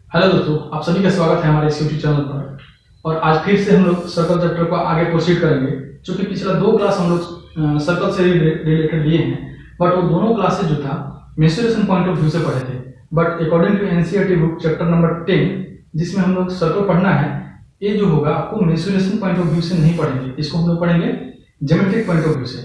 Hello दोस्तों, आप सभी का स्वागत है हमारे इस यूट्यूब चैनल पर। और आज फिर से हम लोग सर्कल चैप्टर को आगे प्रोसीड करेंगे। क्योंकि पिछला 2 क्लास हम लोग सर्कल से रिलेटेड लिए हैं, बट वो दोनों क्लासेज जो था मेंसुरेशन पॉइंट ऑफ व्यू से पढ़े थे। But according to NCERT book chapter number 10, जिसमें हम लोग सर्कल पढ़ना है, ये जो होगा आपको मेंसुरेशन पॉइंट ऑफ व्यू से नहीं पढ़ेंगे, इसको हम लोग पढ़ेंगे ज्योमेट्रिक पॉइंट ऑफ व्यू से।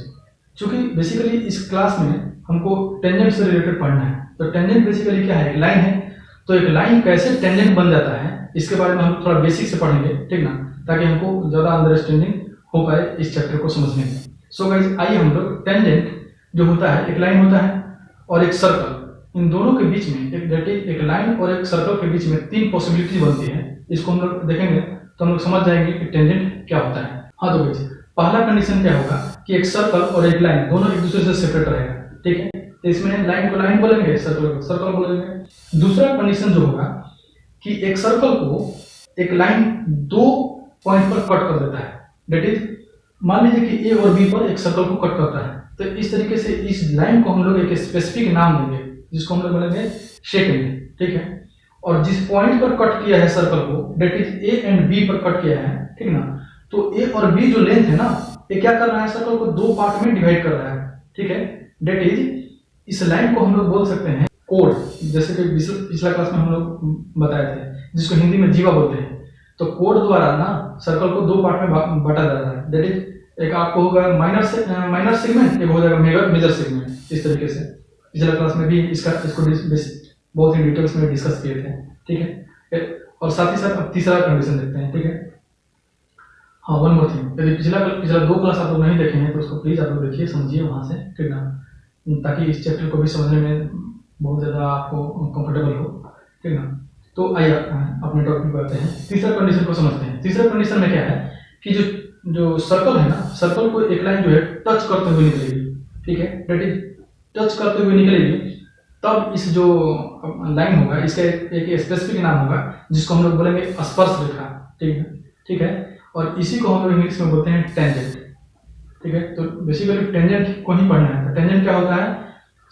क्योंकि बेसिकली इस क्लास में हमको टेंजेंट से रिलेटेड पढ़ना है। तो टेंजेंट बेसिकली क्या है? एक लाइन है। तो एक लाइन कैसे टेंजेंट बन जाता है, इसके बारे में हम थोड़ा बेसिक से पढ़ेंगे, ठीक ना, ताकि हमको ज़्यादा अंडरस्टैंडिंग हो पाए इस चैप्टर को समझने में। सो गाइस, आइए हम लोग टेंजेंट जो होता है, एक लाइन होता है और एक सर्कल, इन दोनों के बीच में एक लाइन और एक सर्कल के बीच में 3 पॉसिबिलिटी बनती है। इसको हम लोग देखेंगे तो हम लोग समझ जाएंगे कि टेंजेंट क्या होता है। हाँ, तो गाइस, पहला कंडीशन क्या होगा कि एक सर्कल और एक लाइन दोनों एक दूसरे से सेपरेट रहेगा, ठीक है। इसमें लाइन को लाइन बोलेंगे, सर्कल को सर्कल बोलेंगे। दूसरा कंडीशन जो होगा कि एक सर्कल को एक लाइन 2 पॉइंट पर कट कर देता है। दैट इज, मान लीजिए कि ए और बी पर एक सर्कल को कट करता है, तो इस तरीके से इस लाइन को हम लोग एक स्पेसिफिक नाम देंगे, जिसको हम लोग बोलेंगे सेकेंड, ठीक है। और जिस पॉइंट पर कट किया है सर्कल को, that is A and B पर कट किया है, ठीक ना। तो ए और बी जो लेंथ है ना, ये क्या कर रहा है? सर्कल को 2 पार्ट में डिवाइड कर रहा है, ठीक है। दैट इज, इस लाइन को हम लोग बोल सकते हैं कोड, जैसे कि पिछला क्लास में हम लोग बताए थे, जिसको हिंदी में जीवा बोलते हैं। तो कोड द्वारा ना सर्कल को 2 पार्ट में बांटा जा रहा है। दैट इज, एक आपको होगा माइनर सेगमेंट, एक हो जाएगा मेजर सेगमेंट। इस तरीके से पिछला क्लास में भी इसको बहुत ही डिटेल्स में डिस्कस किए थे, ठीक है। और साथ ही साथ अब तीसरा कंडीशन देखते हैं, ठीक है। हाँ, वन मोर थिंग, यदि पिछला 2 क्लास आप लोग नहीं देखे हैं तो उसको प्लीज आप लोग देखिए, समझिए वहां से, ठीक ना, ताकि इस चैप्टर को भी समझने में बहुत ज़्यादा आपको कंफर्टेबल हो, ठीक ना। तो आइए अपने टॉपिक पर आते हैं, तीसरा कंडीशन को समझते हैं। तीसरा कंडीशन में क्या है कि जो सर्कल है ना, सर्कल को एक लाइन जो है टच करते हुए निकलेगी, ठीक है। दैट इज, टच करते हुए निकलेगी, तब इस जो लाइन होगा इसका एक स्पेसिफिक नाम होगा, जिसको हम लोग बोलेंगे स्पर्श रेखा, ठीक है। और इसी को हम लोग इंग्लिश में बोलते हैं टेंजेंट, ठीक है। तो बेसिकली टेंजेंट को ही पढ़ना है। तो टेंजेंट क्या होता है?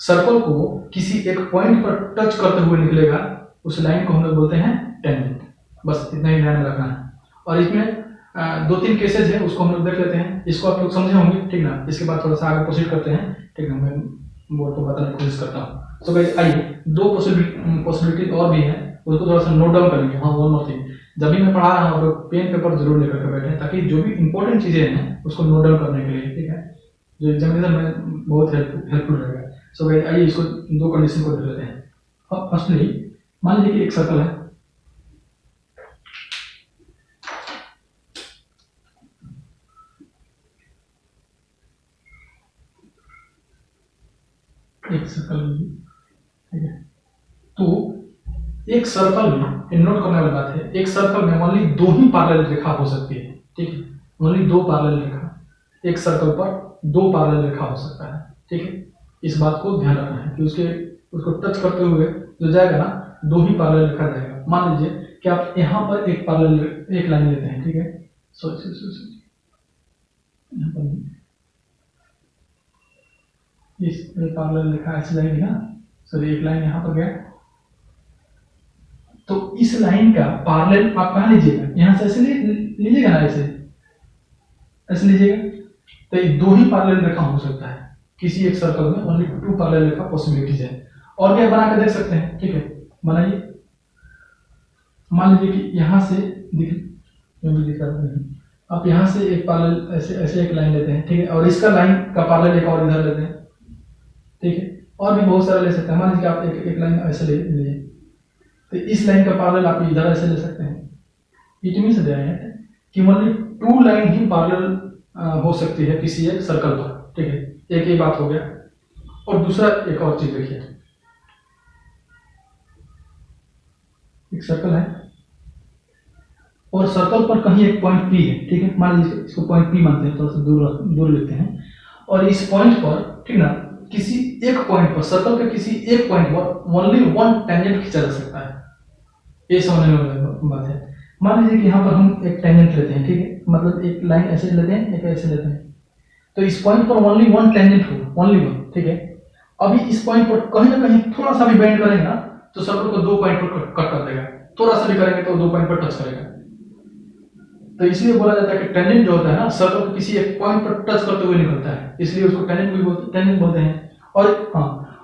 सर्कल को किसी एक पॉइंट पर टच करते हुए निकलेगा, उस लाइन को हम लोग बोलते हैं टेंजेंट। बस इतना ही ध्यान में रखना है। और इसमें 2-3 केसेज है, उसको हम लोग देख लेते हैं। इसको आप लोग समझे होंगे, ठीक ना। इसके बाद थोड़ा सा आगे प्रोसीड करते हैं, ठीक है। मैं बोर्ड को बताने की कोशिश करता हूँ। तो गाइस, आइए 2 पॉसिबिलिटी और भी है, उसको थोड़ा सा नोट डाउन करेंगे। हाँ, वन मोर थिंग, जब भी मैं पढ़ा रहा हूँ आप लोग पेन पेपर जरूर लेकर के बैठे, ताकि जो भी इंपॉर्टेंट चीजें हैं उसको नोट डाउन करने के लिए, ठीक है, जो एग्जामिनेशन में बहुत हेल्पफुल रहेगा। सो गाइस, आइए इसको 2 कंडीशन को देख लेते हैं। फर्स्टली, मान लीजिए कि एक सर्कल है, एक सर्कल, ठीक है। तो एक सर्कल में नोट करने वाली बात है, एक सर्कल में ओनली 2 ही पैरेलल रेखा हो सकती है, ठीक है। ओनली 2 पैरेलल रेखा, एक सर्कल पर 2 पैरेलल रेखा हो सकता है, ठीक है। इस बात को ध्यान रखना है कि उसको टच करते हुए जो जाएगा ना, 2 ही पैरेलल रेखा जाएगा। मान लीजिए कि आप यहाँ पर एक लाइन लेते हैं, ठीक है। यहाँ पर इस पैरेलल रेखा ऐसे जाएगी ना, सॉरी, एक लाइन यहाँ पर गया। तो इस लाइन का पैरेलल आप कहाँ लीजिएगा? यहाँ से ऐसे लीजिएगा ना, ऐसे लीजिएगा। तो ये 2 ही पैरेलल रेखा हो सकता है किसी एक सर्कल में, ओनली 2 पैरेलल रेखा पॉसिबिलिटीज है। और क्या बना के देख सकते हैं, ठीक है, बनाइए। मान लीजिए कि यहाँ से आप यहाँ से एक पैरेलल ऐसे एक लाइन लेते हैं, ठीक है। और इसका लाइन का पैरेलल एक और इधर लेते हैं, ठीक है। और भी बहुत सारा ले सकते हैं। मान लीजिए आप एक लाइन ऐसे ले लीजिए, तो इस लाइन का पैरेलल आप इधर ऐसे ले सकते हैं। इट मींस दैट कि ओनली 2 लाइन ही पैरेलल हो सकती है किसी एक सर्कल पर, ठीक है। एक ये बात हो गया। और दूसरा एक और चीज देखिए, एक सर्कल है और सर्कल पर कहीं एक पॉइंट P है, ठीक है। मान लीजिए इसको पॉइंट P मानते हैं, थोड़ा सा दूर लेते हैं। और इस पॉइंट पर, ठीक ना, किसी एक पॉइंट पर, सर्कल के किसी एक पॉइंट पर ओनली 1 टेंजेंट खींचा जा सकता है। ये समझने वाली बात है। मान लीजिए कि यहाँ पर हम एक टेंजेंट लेते हैं, ठीक है, मतलब एक लाइन ऐसे लेते हैं, एक ऐसे लेते हैं। तो इस पॉइंट पर ओनली 1 टेंजेंट हो, ओनली 1, ठीक है। अभी इस पॉइंट पर कहीं ना कहीं थोड़ा सा भी बेंड करेंगे ना, तो सर्कल को 2 पॉइंट पर कट कर देगा। थोड़ा सा भी करेंगे तो 2 पॉइंट पर टच करेगा। तो इसलिए बोला जाता है कि टेंजेंट जो होता है ना सर्कल को किसी एक पॉइंट पर टच करते हुए निकलता है, इसलिए उसको टेंजेंट बोलते हैं।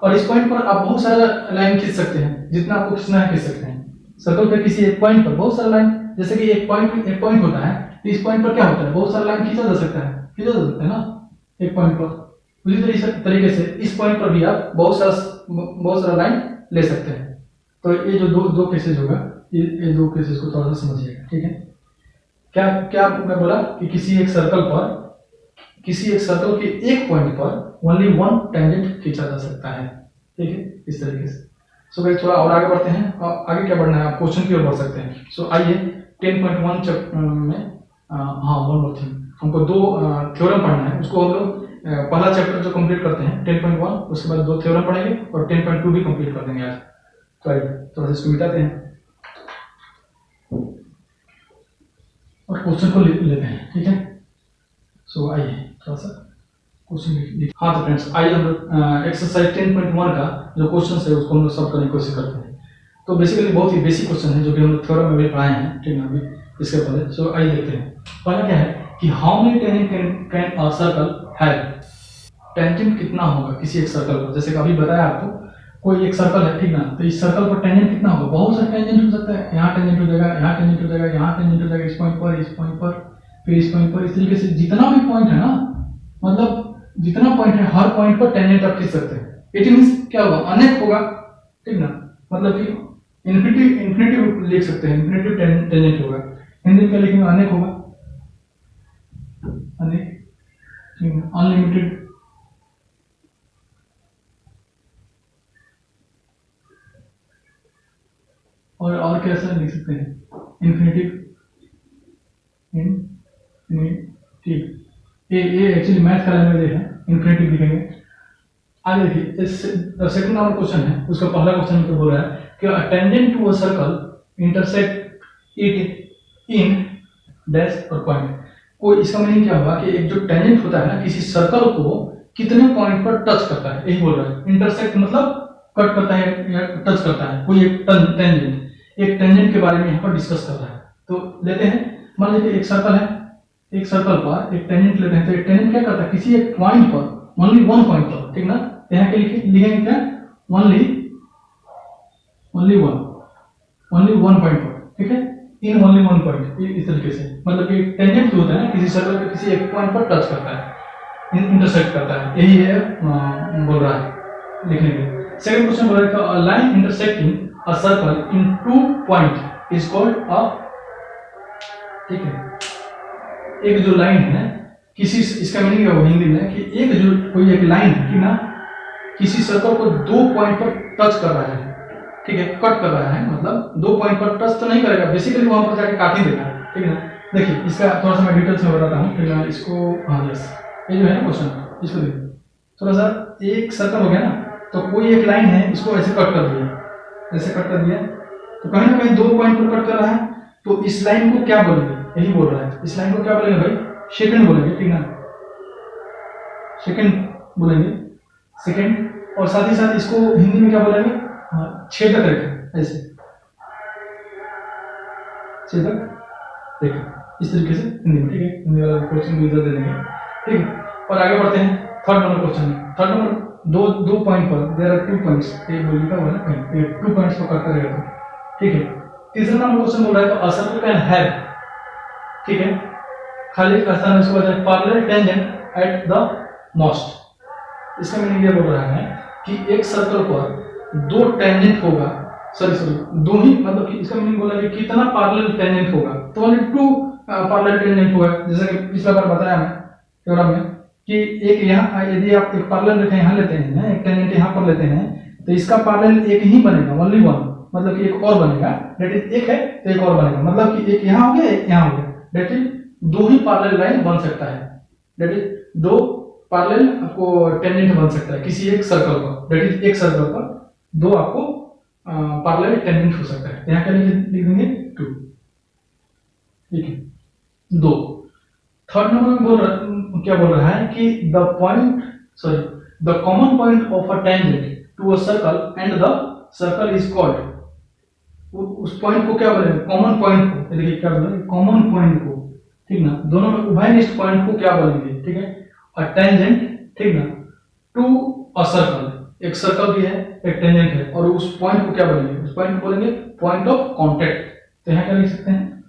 और इस पॉइंट पर आप बहुत सारा लाइन खींच सकते हैं, जितना आपको खींचना है खींच सकते हैं। सर्कल पे किसी एक पॉइंट पर बहुत सारा लाइन, जैसे कि एक पॉइंट होता है, तो इस पॉइंट पर क्या होता है, बहुत सारा लाइन खींचा जा सकता है ना एक पॉइंट पर। उसी तरीके से इस पॉइंट पर भी आप बहुत सारा लाइन ले सकते हैं। तो ये जो दो केसेस होगा, ये 2 केसेस को थोड़ा सा समझिएगा, ठीक है। क्या मैं बोला कि किसी एक सर्कल के एक पॉइंट पर ओनली 1 टेंजेंट खींचा जा सकता है, ठीक है, इस तरीके से। सो गाइस थोड़ा और आगे बढ़ते हैं। आगे क्या बढ़ना है, आप क्वेश्चन की ओर बढ़ सकते हैं। सो आइए 10.1 में वन मोर थिंग, हमको 2 थ्योरम पढ़ना है। उसको हम लोग पहला चैप्टर जो कंप्लीट करते हैं 10.1, उसके बाद 2 थ्योरम पढ़ेंगे और 10.2 भी कंप्लीट कर देंगे आज। तो आइए थोड़ा सा इसको मिटाते हैं और क्वेश्चन को लेते हैं, ठीक है। सो आइए थोड़ा सा क्वेश्चन। हाँ तो फ्रेंड्स आइए हम लोग एक्सरसाइज 10.1 का जो क्वेश्चन है उसको हम लोग सॉल्व करने की कोशिश करते हैं। तो बेसिकली बहुत ही बेसिक क्वेश्चन है जो कि हम लोग थ्योरम में भी पढ़ाए हैं, ठीक है, अभी इसके पहले। सो आइए देखते हैं। पहला क्या है कि how many tangent can a circle have. Tangent कितना होगा किसी एक सर्कल पर, जैसे कि अभी बताया आपको, कोई एक सर्कल है, ठीक ना, तो इस सर्कल पर टेंजेंट कितना होगा, बहुत सारे टेंजेंट हो सकता है। यहाँ टेंजेंट हो जाएगा, यहाँ टेंजेंट हो जाएगा, यहाँ टेंजेंट हो जाएगा, इस पॉइंट पर, फिर इस पॉइंट पर, इस तरीके से जितना भी पॉइंट है ना, मतलब जितना पॉइंट है हर पॉइंट पर टेंजेंट आप खींच सकते हैं। इट मींस क्या होगा, अनेक होगा, ठीक ना, मतलब कि इन्फिनिटिव लिख सकते हैं, इन्फिनिटिव टेंजेंट होगा। हिंदी में क्या लिखेंगे, अनेक होगा, अनेक, अनलिमिटेड, और कैसा लिख सकते हैं, इन्फिनिटिव, ये एक्चुअली मैथ का लैंग्वेज है, इन्फिनिटिव लिखेंगे। आगे देखिए, सेकंड नंबर क्वेश्चन है, उसका पहला क्वेश्चन तो बोल रहा है कि a tangent to a circle intersect it in dash और पॉइंट। कोई इसका मीनिंग क्या होगा कि एक जो टेंजेंट होता है ना किसी सर्कल को कितने पॉइंट पर टच करता है, यही बोल रहा है। इंटरसेक्ट मतलब कट करता है या टच करता है, कोई एक टेंजेंट के बारे में यहाँ पर डिस्कस कर रहा है। तो लेते हैं, मान लीजिए एक सर्कल है, एक सर्कल पर एक टेंजेंट लेते हैं। तो एक टेंजेंट क्या करता है, किसी एक पॉइंट पर, ओनली 1 पॉइंट पर, ठीक ना, यहाँ के लिखेंगे क्या, ओनली 1 पॉइंट पर, ठीक है, इन ओनली 1 पॉइंट, इस तरीके से। मतलब कि टेंजेंट जो होता है ना किसी सर्कल पे किसी एक पॉइंट पर टच करता है, इंटरसेक्ट करता है, यही है बोल रहा है लिखने के। सेकंड क्वेश्चन बोल रहा है, line intersecting a circle in 2 point is called a, ठीक है, एक जो लाइन है किसी, इसका मीनिंग क्या होगा हिंदी में कि एक जो कोई एक लाइन है, ठीक ना, किसी सर्कल को 2 पॉइंट पर टच कर रहा है, ठीक है, कट कर रहा है, मतलब 2 पॉइंट पर टच तो नहीं करेगा, बेसिकली वहां पर जाके काट ही देगा, ठीक है ना। देखिए इसका थोड़ा सा मैं डिटेल्स में बताता हूँ, ठीक है, इसको, हाँ यस, ये जो है ना क्वेश्चन, इसको देखिए थोड़ा सा, एक सर्कल हो गया ना, तो कोई एक लाइन है, इसको ऐसे कट कर दिया, ऐसे कट कर दिया, तो कहीं ना कहीं 2 पॉइंट पर कट कर रहा है। तो इस लाइन को क्या बोलेंगे, यही बोल रहा है, इस लाइन को क्या बोलेंगे भाई, सेकंड बोलेंगे, ठीक ना, सेकंड बोलेंगे, सेकंड। और साथ ही साथ इसको हिंदी में क्या बोलेंगे, छेदक रेखा, ऐसे छेदक रेखा, इस तरीके से हिंदी में, ठीक है, हिंदी वाला क्वेश्चन भी इधर दे देंगे, ठीक है। और आगे बढ़ते हैं थर्ड नंबर क्वेश्चन में। थर्ड नंबर, दो पॉइंट पर देयर आर 2 पॉइंट्स, ये लिखा हुआ है ना, ये 2 पॉइंट्स को कट करेगा, ठीक है। तीसरा नंबर क्वेश्चन बोल रहा है, तो अ सर्कल कैन हैव, ठीक है, खाली स्थान इसको बोलते हैं parallel tangent at the most. इसका मीनिंग ये बोल रहा है कि एक सर्कल पर 2 टेंजेंट होगा, सॉरी 2 ही, मतलब कि इसका मीनिंग बोला कि कितना पैरेलल टेंजेंट होगा, तो ओनली 2 पैरेलल टेंजेंट होगा। जैसा कि पिछला बार बताया मैं थ्योरम में कि एक यहाँ, यदि आप एक पैरेलल रेखा यहाँ लेते हैं, एक टेंजेंट यहाँ पर लेते हैं, तो इसका पैरेलल एक ही बनेगा, ओनली 1, मतलब कि एक और बनेगा, दैट इज एक है तो एक और बनेगा, मतलब कि एक यहाँ हो गया, एक यहाँ हो गया, that is 2 he parallel line बन सकता है, दैट इज 2 पैरेलल आपको टेंजेंट बन सकता है किसी एक सर्कल पर, दैट इज एक सर्कल पर 2 आपको पैरेलल टेंजेंट हो सकता है। यहाँ क्या लिख देंगे 2, ठीक है, 2। थर्ड नंबर में क्या बोल रहा है कि the common point of a tangent to a circle and the circle is called, उस पॉइंट को क्या बोलेंगे, कॉमन पॉइंट को। ये देखिए क्या बोलेंगे, कॉमन पॉइंट को, ठीक ना, दोनों में उभयनिष्ठ पॉइंट को क्या बोलेंगे, ठीक है। और टेंजेंट, ठीक ना, टू अ सर्कल, एक सर्कल भी है, एक टेंजेंट है, और उस पॉइंट को क्या बोलेंगे, उस पॉइंट को बोलेंगे पॉइंट ऑफ कांटेक्ट। तो यहाँ क्या लिख सकते हैं,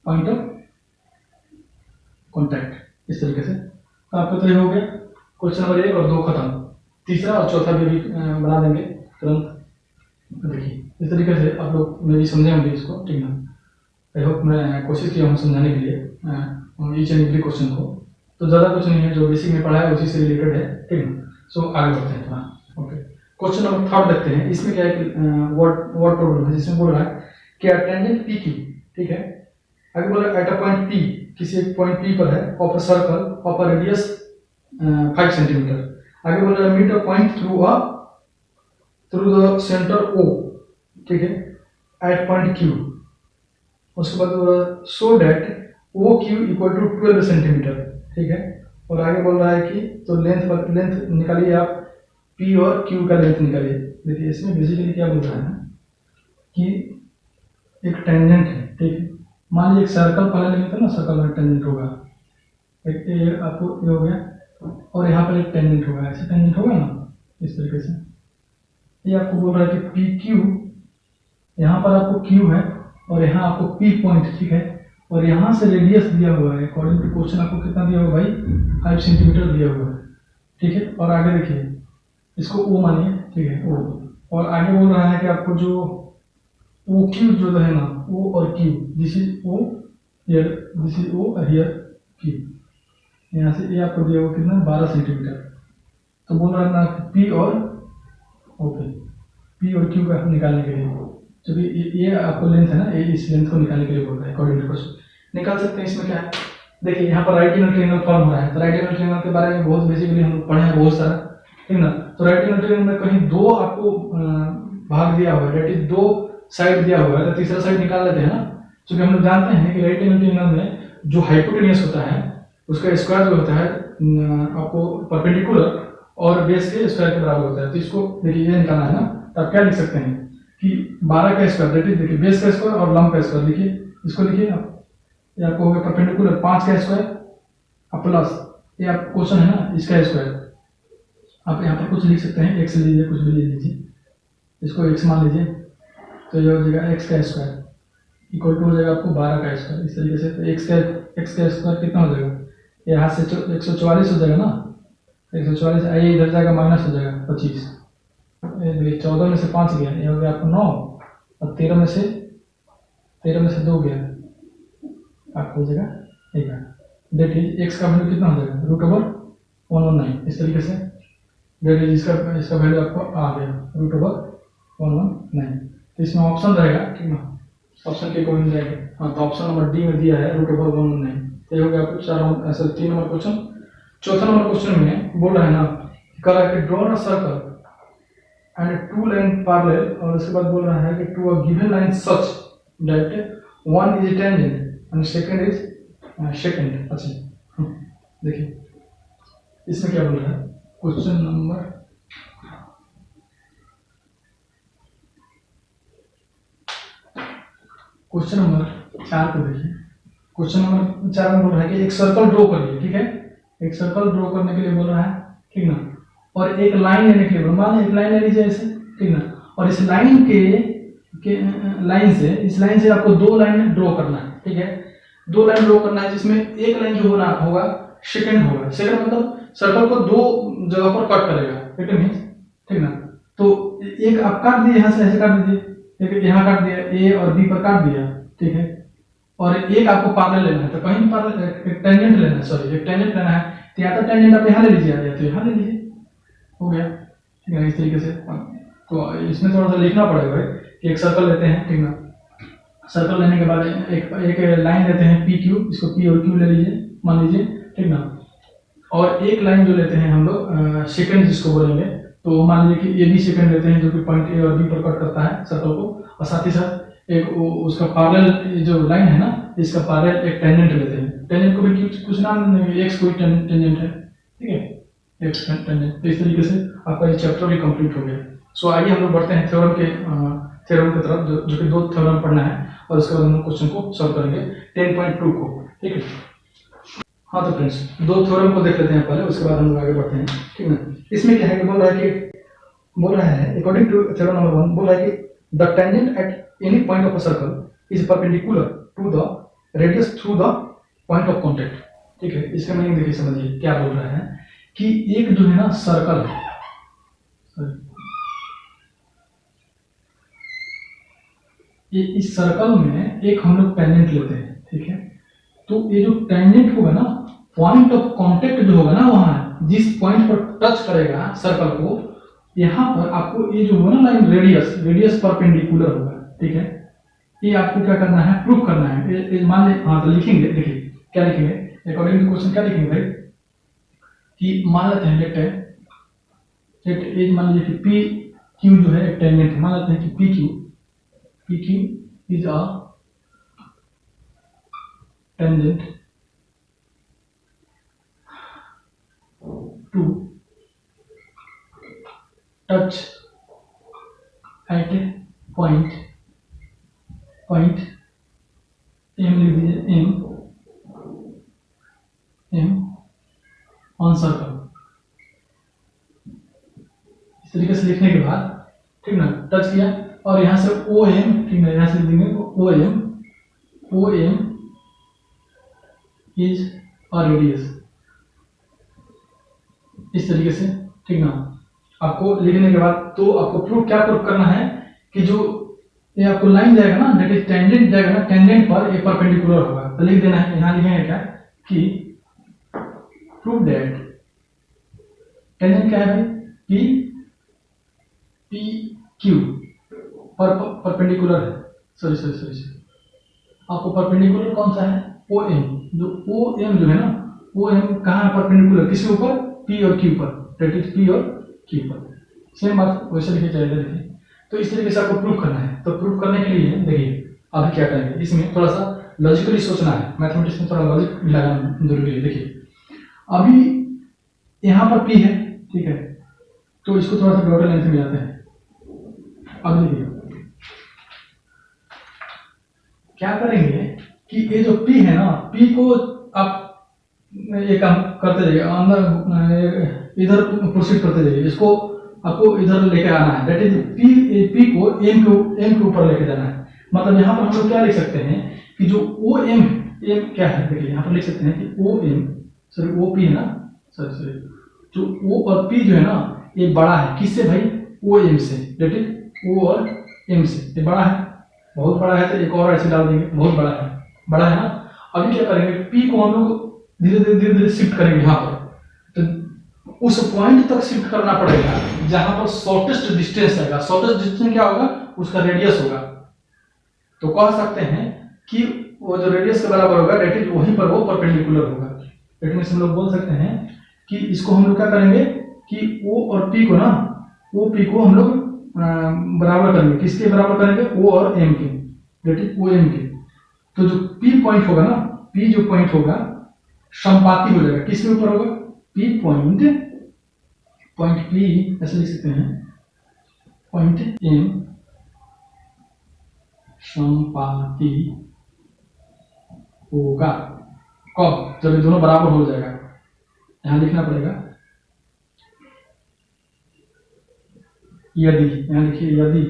पॉइंट ऑफ कांटेक्ट, इस तरीके से। तो आपका तो ये हो गया क्वेश्चन नंबर 1 और 2 खत्म। तीसरा और चौथा भी बना देंगे तुरंत। देखिए इस तरीके से आप लोग मे भी समझे होंगे इसको, ठीक ना। आई होप मैं कोशिश किया हूँ समझाने के लिए ईच एंड एवरी क्वेश्चन को। तो ज़्यादा कुछ नहीं है, जो बेसिक में पढ़ा है उसी से रिलेटेड है, ठीक ना। सो आगे बढ़ते हैं थोड़ा। ओके, क्वेश्चन नंबर 3 देखते हैं। इसमें क्या है कि वर्ड प्रॉब्लम है, जिसमें बोल रहा है कि टेंजेंट पी की, ठीक है, आगे बोल रहा है एट अ पॉइंट पी, किसी एक पॉइंट पी पर है, of a circle of a radius 5 centimetre. आगे बोल रहा है meet a point through the centre O, ठीक है, एट पॉइंट क्यू। उसके बाद show that O Q equal to 12 centimetre, ठीक है। और आगे बोल रहा है कि तो लेंथ निकालिए आप, पी और क्यू का लेंथ निकालिए। देखिए इसमें बेसिकली क्या बोल रहा है कि एक टेंजेंट है, ठीक है। मान लीजिए एक सर्कल पहले लेंगे तो ना, सर्कल में टेंजेंट होगा, एक ये आपको ये हो गया, और यहाँ पर एक टेंजेंट होगा, ऐसे टेंजेंट होगा ना, इस तरीके से। ये आपको बोल रहा है कि पी क्यू, यहाँ पर आपको क्यू है और यहाँ आपको पी पॉइंट, ठीक है, और यहाँ से रेडियस दिया हुआ है अकॉर्डिंग टू क्वेश्चन, आपको कितना दिया हुआ भाई, 5 सेंटीमीटर दिया हुआ है, ठीक है। और आगे देखिए इसको ओ मानिए, ठीक है, ओ। और आगे बोल रहा है कि आपको जो ओ क्यू जो है ना, ओ और Q, this is O here, this is O here Q, यहाँ से ये आपको दिया हुआ कितना, 12 सेंटीमीटर। तो बोल रहा है ना पी और ओके, पी और क्यू का निकालने के लिए, क्योंकि ये आपको लेंथ है ना, ये इस लेंथ को निकालने के लिए बोल रहा है अकॉर्डिंग टू क्वेश्चन। निकाल सकते हैं। इसमें क्या है, देखिए यहाँ पर राइट एंगल ट्रायंगल फॉर्म हो रहा है। तो राइट एंगल ट्रायंगल के बारे में बहुत बेसिकली हम पढ़े हैं बहुत सारा, ठीक ना। तो राइट एंगल ट्रायंगल में कहीं दो आपको भाग दिया हुआ है, दैट इज 2 साइड दिया हुआ है, तो तीसरा साइड निकाल लेते हैं ना। क्योंकि हम लोग जानते हैं कि राइट एंगल ट्रायंगल में जो हाइपोटेन्यूस होता है उसका स्क्वायर जो होता है आपको परपेंडिकुलर और बेस के स्क्वायर के बराबर होता है। तो इसको देखिए ये निकालना है ना, तो आप क्या लिख सकते हैं कि 12 का स्क्वायर, दैट इज देखिए बेस का स्क्वायर और लंब का स्क्वायर, लिखिए इसको, लिखिए आप, ये आपको हो गया परपेंडिकुलर 5 का स्क्वायर और प्लस ये आप क्वेश्चन है ना इसका स्क्वायर। आप यहाँ पर कुछ लिख सकते हैं, x लीजिए, कुछ भी ले लीजिए, इसको x मान लीजिए, तो ये हो जाएगा x का स्क्वायर इक्वल टू हो जाएगा आपको 12 का स्क्वायर, इस तरीके से। तो x का स्क्वायर कितना हो जाएगा, ये हाथ से 144 हो जाएगा ना, 144 आइए इधर जाएगा माइनस हो जाएगा 25, 14 में से 5 गया, ये हो गया आपको 9, और 13 में से 2 गया, आपको हो जाएगा 11। दैट इज एक्स का वैल्यू कितना हो जाएगा, √119, इस तरीके से। दैट इज इसका वैल्यू आपको आ गया √119। तो इसमें ऑप्शन रहेगा, ठीक ना, ऑप्शन के अकॉर्डिंग जाएगा। हाँ, तो ऑप्शन नंबर डी में दिया है √119। तो ये हो गया आपको 3 नंबर क्वेश्चन। चौथा नंबर क्वेश्चन में बोल रहा है ना, कह रहा है कि draw a circle and 2 line parallel, और उसके बाद बोल रहा है कि to a given line such that one is tangent and second is second. अच्छा देखिए इसमें क्या बोल रहा है, क्वेश्चन नंबर चार को देखिए। क्वेश्चन नंबर 4 में बोल रहा है कि एक सर्कल ड्रॉ करिए, ठीक है, एक सर्कल ड्रॉ करने के लिए बोल रहा है, ठीक ना, और एक लाइन लेने के लिए बोल, मान एक लाइन ले लीजिए ऐसे, ठीक ना, और इस लाइन इस लाइन से आपको 2 लाइन ड्रॉ करना है, ठीक है, 2 लाइन ड्रॉ करना है, जिसमें एक लाइन जो होगा सेकंड होगा। सेकंड मतलब सर्कल को 2 जगह पर कट करेगा, ठीक ना। तो एक आप काट दिए, यहाँ से ऐसे काट दीजिए, एक यहाँ काट दिया, ए और बी पर काट दिया, ठीक है, और एक आपको पैरेलल लेना है। तो कहीं पर एक टेंजेंट लेना है, सॉरी एक टेंजेंट लेना है, तो या तो टेंजेंट आप यहाँ ले लीजिए या तो यहाँ ले लीजिए, हो गया, ठीक है, इस तरीके से। तो इसमें थोड़ा सा लिखना पड़ेगा कि एक सर्कल लेते हैं, ठीक ना, सर्कल लेने के बाद एक लाइन लेते हैं पी क्यू, इसको पी और क्यू ले लीजिए, मान लीजिए, ठीक ना, और एक लाइन जो लेते हैं हम लोग सेकंड जिसको बोलेंगे, तो मान लीजिए कि ये भी सेकंड लेते हैं जो कि पॉइंट ए और बी पर कट करता है सर्कल को, और साथ ही साथ एक उसका पैरेलल जो लाइन है ना, इसका पैरेलल एक टेंजेंट लेते हैं। टेंजेंट को भी कुछ नाम नहीं, एक्स कोई टेंजेंट है, ठीक है, एक्स टेंजेंट। तो इस तरीके से आपका ये चैप्टर भी कंप्लीट हो गया। सो आइए हम लोग बढ़ते हैं थ्योरम की तरफ, जो कि 2 थ्योरम पढ़ना है, और उसके बाद हम लोग क्वेश्चन को सॉल्व करेंगे 10.2 को। ठीक है, हाँ तो फ्रेंड्स 2 थ्योरम को देख लेते हैं पहले, उसके बाद हम लोग आगे बढ़ते हैं। ठीक है, इसमें क्या है कि बोल रहा है अकॉर्डिंग टू थ्योरम नंबर 1, बोल रहा है कि the tangent at any point of a circle is perpendicular to the radius through the point of contact. ठीक है, इसका मीनिंग देखिए, समझिए क्या बोल रहा है कि एक जो है ना सर्कल है, ये इस सर्कल में एक हम लोग टेंजेंट लेते हैं। ठीक है, तो ये जो टेंजेंट होगा ना, पॉइंट ऑफ कांटेक्ट जो होगा ना, वहां जिस पॉइंट पर टच करेगा सर्कल को, यहां पर आपको ये जो होगा ना लाइन रेडियस परपेंडिकुलर होगा। ठीक है, ये आपको क्या करना है, प्रूफ करना है। ये मान ले, हाँ तो लिखेंगे, देखिए क्या लिखेंगे अकॉर्डिंग टू क्वेश्चन, क्या लिखेंगे भाई कि मान लेते हैं लेट मान लीजिए कि पी क्यू जो है एक टेंजेंट है, मान लेते हैं कि P Q is a tangent to touch at point M लिख दीजिए, एम ऑन सर्कल। इस तरीके से लिखने के बाद, ठीक ना, टच किया और यहां से ओ एम, ठीक है, यहां से लिख देंगे O M is a radius, इस तरीके से। ठीक ना, आपको लिखने के बाद तो आपको क्या प्रूफ करना है कि जो ये आपको लाइन जाएगा ना, दैट इज टेंजेंट जाएगा ना, टेंजेंट पर एक परपेंडिकुलर होगा। तो लिख देना है, यहां लिखेंगे क्या कि प्रूफ दैट टेंजेंट क्या है भाई, पी क्यू पर परपेंडिकुलर है, सॉरी आपको परपेंडिकुलर कौन सा है, ओ एम। जो ओ एम जो है ना, ओ एम कहाँ है परपेंडिकुलर, किसके ऊपर, पी और क्यू पर, दैट इज पी और क्यू पर। सेम बात वैसे लिखे जाएगा, देखिए। तो इस तरीके से आपको प्रूफ करना है। तो प्रूफ करने के लिए देखिए अभी क्या करेंगे, इसमें थोड़ा सा लॉजिकली सोचना है, मैथमेटिक्स में थोड़ा लॉजिक भी लगाना जरूरी है। देखिए अभी यहाँ पर पी है, ठीक है, तो इसको थोड़ा सा डॉटेड लाइन से मिलाते हैं। अब देखिए क्या करेंगे कि ये जो P है ना, P को आप ये काम करते जाइए, अंदर इधर प्रोसीड करते जाइए, इसको आपको इधर लेके आना है, दैट इज P को M के ऊपर लेके जाना है। मतलब यहाँ पर हम लोग क्या लिख सकते हैं कि जो OM क्या है, देखिए यहाँ पर लिख सकते हैं कि OP है ना, सॉरी जो O और P जो है ना, ये बड़ा है किससे भाई, OM से, दैट इज O और M से, ये बड़ा है, बहुत बड़ा है। तो एक और ऐसे डाल देंगे, बहुत बड़ा है ना। अभी क्या करेंगे, P को हम लोग धीरे धीरे शिफ्ट करेंगे यहाँ पर, तो उस पॉइंट तक शिफ्ट करना पड़ेगा जहां पर शॉर्टेस्ट डिस्टेंस आएगा। शॉर्टेस्ट डिस्टेंस क्या होगा, उसका रेडियस होगा। तो कह सकते हैं कि वो जो रेडियस के बराबर होगा, दैट इज वहीं पर वो परपेंडिकुलर होगा। दैट मींस हम लोग बोल सकते हैं कि इसको हम लोग क्या करेंगे कि O और P को ना, OP को हम लोग बराबर करेंगे, किसके बराबर करेंगे, O और M के, दैट इज OM के। तो जो P पॉइंट होगा ना, P जो पॉइंट होगा समपाती हो जाएगा, किसके ऊपर होगा, P पॉइंट P ऐसे लिख सकते हैं, पॉइंट M समपाती होगा कब, जब ये दोनों बराबर हो जाएगा। यहां लिखना पड़ेगा यदि, यहां लिखिए यदि,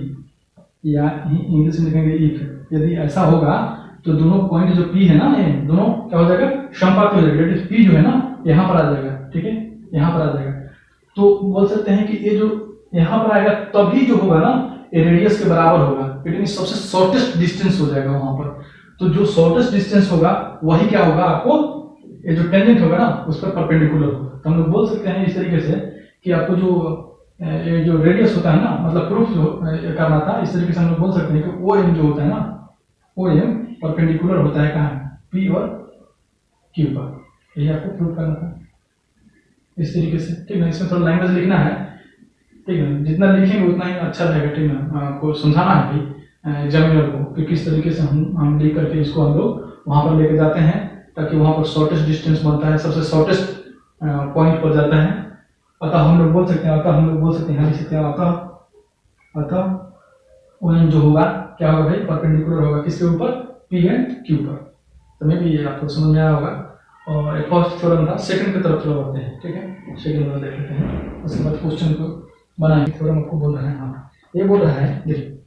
या इंग्लिश में लिखेंगे इफ। यदि ऐसा होगा तो दोनों पॉइंट जो P है ना, ये दोनों क्या हो जाएगा, समपाती हो जाएगा, दैट इज P जो है ना यहाँ पर आ जाएगा, ठीक है, यहाँ पर आ जाएगा। तो बोल सकते हैं कि ये जो यहाँ पर आएगा तभी जो होगा ना, ये रेडियस के बराबर होगा, इट मीन सबसे शॉर्टेस्ट डिस्टेंस हो जाएगा वहां पर। तो जो शॉर्टेस्ट डिस्टेंस होगा वही क्या होगा, आपको ये जो टेंजेंट होगा ना उस पर परपेंडिकुलर होगा। तो हम लोग बोल सकते हैं इस तरीके से कि आपको जो रेडियस होता है ना, मतलब प्रूफ जो करना था, इस तरीके से हम लोग बोल सकते हैं कि OM जो होता है ना, OM परपेंडिकुलर होता है कहाँ, P और Q पर। यही आपको प्रूफ करना था इस तरीके से, ठीक है। इसमें थोड़ा लैंग्वेज लिखना है, ठीक है, जितना लिखेंगे उतना ही अच्छा रहेगा, ठीक है। आपको समझाना है कि एग्जामिनर को कि किस तरीके से हम लिख करके इसको हम लोग वहाँ पर लेके जाते हैं, ताकि वहाँ पर शॉर्टेस्ट डिस्टेंस बनता है, सबसे शॉर्टेस्ट पॉइंट पर जाता है। अतः हम लोग बोल सकते हैं, यहाँ लिख सकते हैं, अतः OM जो होगा क्या होगा भाई, परपेंडिकुलर होगा किसके ऊपर, P एंड Q पर। तो मे भी ये आपको समझ में आया होगा। और एक फर्स्ट थ्योरम था, सेकंड की तरफ चलो बढ़ते हैं, ठीक है, सेकंड वाला देख लेते हैं, उसके बाद क्वेश्चन को बनाएंगे। थ्योरम आपको बोल रहा है, हाँ ये बोल रहा है, देखिए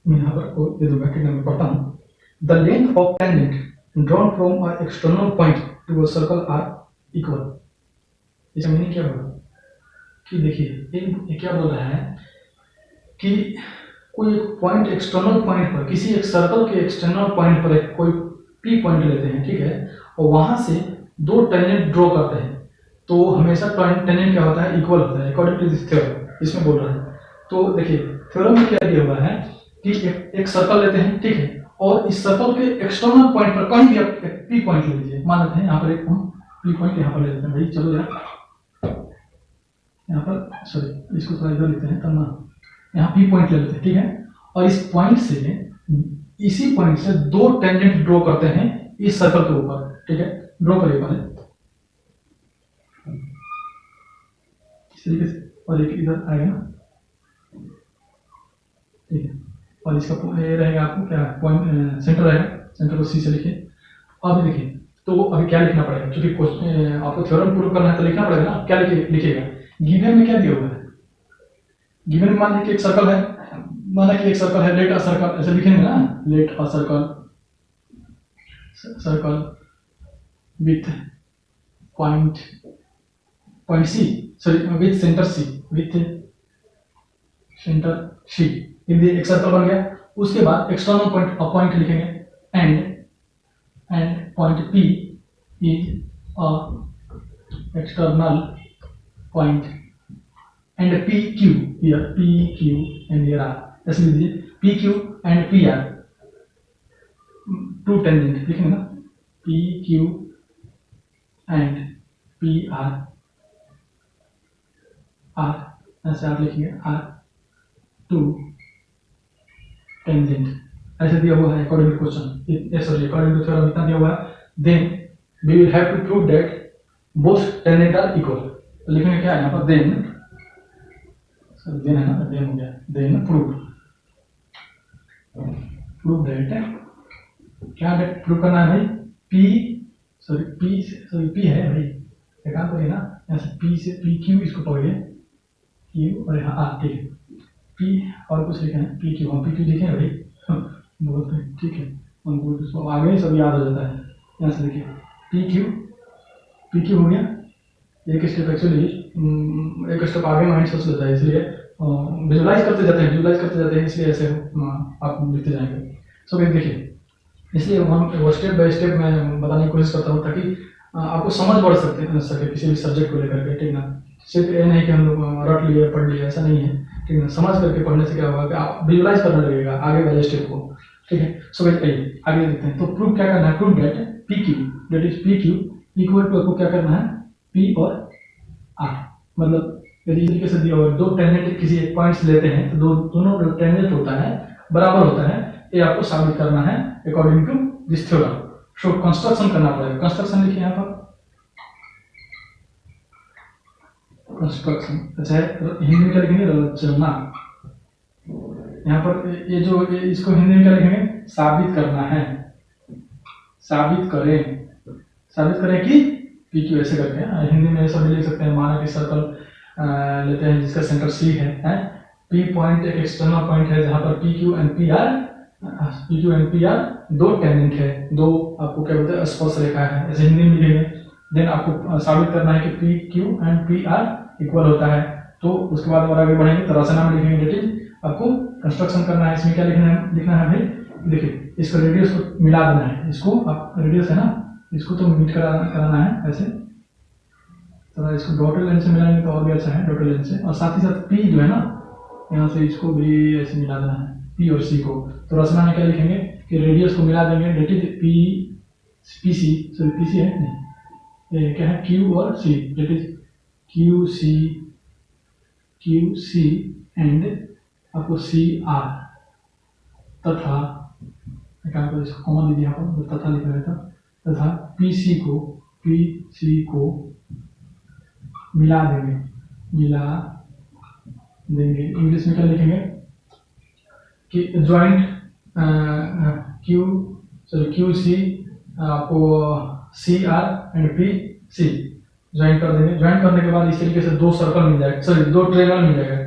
मैं यहाँ पर को दे दूंगा कि मैं पढ़ता हूँ। The length of tangent drawn from a external point to a circle are equal. इसका मीनिंग क्या होगा कि देखिए ये क्या बोल रहा है कि कोई एक पॉइंट, एक्सटर्नल पॉइंट पर, किसी एक सर्कल के एक्सटर्नल पॉइंट पर एक कोई P पॉइंट लेते हैं, ठीक है, और वहां से दो टेंजेंट ड्रॉ करते हैं, तो हमेशा टेंजेंट क्या होता है, इक्वल होता है, अकॉर्डिंग टू दिस थ्योरम इसमें बोल रहा है। तो देखिए थ्योरम में क्या दिया हुआ है कि एक सर्कल लेते हैं, ठीक है, और इस सर्कल के एक्सटर्नल पॉइंट पर कहीं भी आप एक P पॉइंट ले लीजिए, मान लेते हैं यहाँ पर एक हम P पॉइंट यहाँ पर ले लेते हैं भाई, चलो यार यहाँ पर, सॉरी इसको थोड़ा इधर लेते हैं, तब ना यहाँ P पॉइंट ले लेते हैं, ठीक है, और इस पॉइंट से, इसी पॉइंट से दो टेंजेंट ड्रॉ करते हैं इस सर्कल के ऊपर, ठीक है, ड्रॉ करिए पहले इस तरीके से, और एक इधर आएगा ना, ठीक है, और इसका ये रहेगा आपको क्या पॉइंट, सेंटर रहेगा, सेंटर को C से लिखिए। अब देखिए तो अभी क्या लिखना पड़ेगा, क्योंकि क्वेश्चन आपको थ्योरम प्रूव करना है तो लिखना पड़ेगा ना, क्या लिखिएगा, गिवन में क्या दिया हुआ है, गिवन में मान लीजिए कि एक सर्कल है, माना कि एक सर्कल है, लेट अ सर्कल, ऐसे लिखेंगे ना, let a circle with point C, sorry with centre C, with centre C, एक सर्कल बन गया। उसके बाद एक्सटर्नल पॉइंट लिखेंगे, and point P is a external point, and PQ here, PQ and here R, ऐसे लीजिए PQ and PR two tangent लिखेंगे ना, PQ and PR R, ऐसे आप लिखेंगे R टू टेंजेंट, ऐसे दिया हुआ है according to question, sorry according to theorem इतना दिया हुआ है। Then we will have to prove that both tangent are equal. तो लिखेंगे क्या यहाँ पर, देन है ना, देन हो गया, देन प्रूव दैट, क्या प्रूव करना है भाई, P है भाई, एक काम करिए ना, ऐसे P से PQ इसको पकड़िए, Q और यहाँ R, ठीक है, P और कुछ लिखे हैं, PQ, हम PQ लिखे हैं भाई, बहुत ठीक है, हमको इसको आगे सब याद हो जाता है। यहाँ से देखिए PQ हो गया, एक स्टेप एक्चुअली एक स्टेप आगे माइंड सोच लेता है, इसलिए विजुलाइज करते जाते हैं, इसलिए ऐसे आप लिखते जाएंगे। सो देखिए, इसलिए हम स्टेप बाय स्टेप मैं बताने की कोशिश करता हूँ, ताकि आपको समझ बढ़ सके किसी भी सब्जेक्ट को लेकर के, ठीक ना, सिर्फ ये नहीं कि हम लोग रट लिए पढ़ लिए, ऐसा नहीं है, ठीक है, समझ करके पढ़ने से क्या होगा कि आप विजुलाइज करने लगेगा आगे वाले स्टेप को, ठीक है। सो आइए आगे देखते हैं। तो प्रूव क्या करना है, prove that PQ that is PQ equal to, आपको क्या करना है, P और R, मतलब यदि तरीके से दिया हुआ दो टेंजेंट किसी एक पॉइंट से लेते हैं, तो दोनों टेंजेंट होता है बराबर होता है, ये आपको साबित करना है according to this theorem. So construction करना पड़ेगा, कंस्ट्रक्शन लिखिए यहाँ पर, कंस्ट्रक्शन, अच्छा हिंदी में क्या लिखेंगे, रचना, यहाँ पर ये जो इसको हिंदी में क्या लिखेंगे, साबित करना है, साबित करें कि PQ, ऐसे करके हिंदी में ऐसा भी लिख सकते हैं, माना कि सर्कल लेते हैं जिसका सेंटर C है, P पॉइंट एक एक्सटर्नल पॉइंट है जहां पर PQ एंड PR दो टेंजेंट है, दो आपको क्या बोलते हैं, स्पर्श रेखा है, ऐसे हिंदी में लिखेंगे। देन आपको साबित करना है कि PQ एंड PR इक्वल होता है, तो उसके बाद और आगे बढ़ेंगे तो रचना में लिखेंगे, डेट इज आपको कंस्ट्रक्शन करना है। इसमें क्या लिखना है भाई, देखिए इसको रेडियस को मिला देना है, इसको आप रेडियस है ना, इसको तो मीट कराना है ऐसे, तो इसको डॉटेड लाइन से मिलाएंगे तो और भी अच्छा है, डॉटेड लाइन से, और साथ ही साथ P जो है ना, यहाँ से इसको भी ऐसे मिला देना है, P और C को। तो रचना में क्या लिखेंगे कि रेडियस को मिला देंगे, डेट इज PC है नहीं, ये क्या है, Q और C, that is QC and आपको CR, तथा इसको कॉमन लीजिए यहाँ पर, तथा लिखा रहता, तथा PC को मिला देंगे, देंगे। इंग्लिश में क्या लिखेंगे कि ज्वाइंट क्यू सी आपको C R and P C join कर देंगे। ज्वाइन करने के बाद इस तरीके से दो सर्कल मिल जाएगा, सॉरी दो ट्रायंगल मिल जाएगा।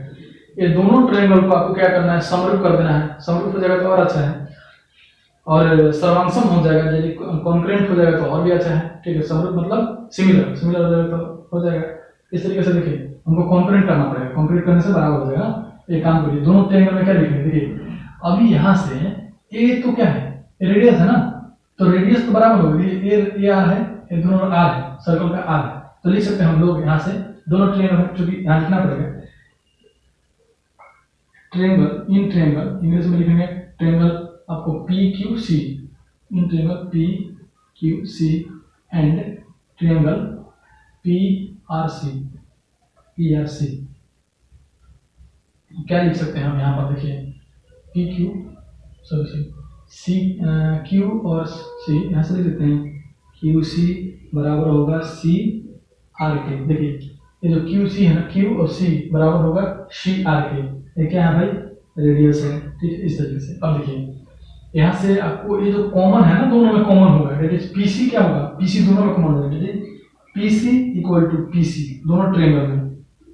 ये दोनों ट्रायंगल को आपको क्या करना है, समरूप कर देना है। समरूप हो जाएगा तो और अच्छा है, और सर्वांशम हो जाएगा, यदि कॉन्करेंट हो जाएगा तो और भी अच्छा है। ठीक है, समरूप मतलब सिमिलर, सिमिलर हो जाएगा तो हो जाएगा। इस तरीके से देखिए हमको कॉन्करेंट करना पड़ेगा, कॉन्करेंट करने से बराबर हो जाएगा। एक काम करिए, दोनों ट्रायंगल में क्या लिखेंगे, देखिए अभी यहाँ से ए तो क्या है, रेडियस है ना, तो रेडियस तो बराबर होगी, ये आर है, ये दोनों आर है, सर्कल का आर है, तो लिख सकते हैं हम लोग यहाँ से दोनों ट्रायंगल, चूंकि यहाँ लिखना पड़ेगा ट्रायंगल, इन ट्रायंगल इंग्लिश में लिखेंगे ट्रायंगल आपको P Q C, in triangle P Q C and triangle P R C. क्या लिख सकते हैं हम यहाँ पर, देखिए P Q sorry C Q और सी यहाँ से लिख देते हैं, क्यू सी बराबर होगा सी आर के। देखिए ये जो क्यू सी है ना, क्यू और सी बराबर होगा सी आर के। ये क्या है भाई, रेडियस है। ठीक है, इस तरीके से। अब देखिए यहाँ से आपको ये जो कॉमन है ना, दोनों में कॉमन होगा, रेडियस पीसी क्या होगा, पीसी दोनों में कॉमन होगा। पीसी इक्वल टू पीसी दोनों ट्रायंगल में,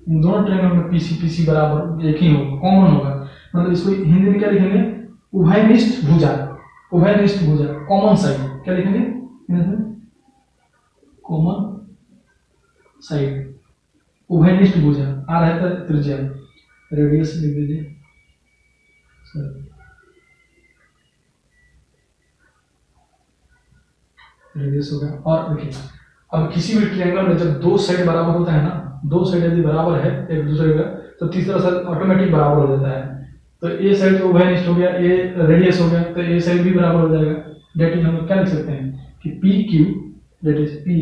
इन दोनों ट्रायंगल में पीसी बराबर एक ही होगा, कॉमन होगा। मतलब इसको हिंदी में क्या लिखेंगे, उभयनिष्ठ भुजा, उभयनिष्ठ भुजा, कॉमन साइड क्या लिखेंगे, कॉमन साइड, उभयनिष्ठ भुजा। आर है तो त्रिज्या, रेडियस लिख दीजिए, रेडियस हो गया। और देखिए अब किसी भी ट्रायंगल में जब दो साइड बराबर होता है ना, दो साइड यदि बराबर है एक दूसरे का, तो तीसरा साइड ऑटोमेटिक बराबर हो जाता है। तो ए साइड तो उभयनिष्ठ हो गया, ए रेडियस हो गया, तो ए साइड भी बराबर हो जाएगा। डेट इज हम लोग क्या लिख सकते हैं कि P Q, that is P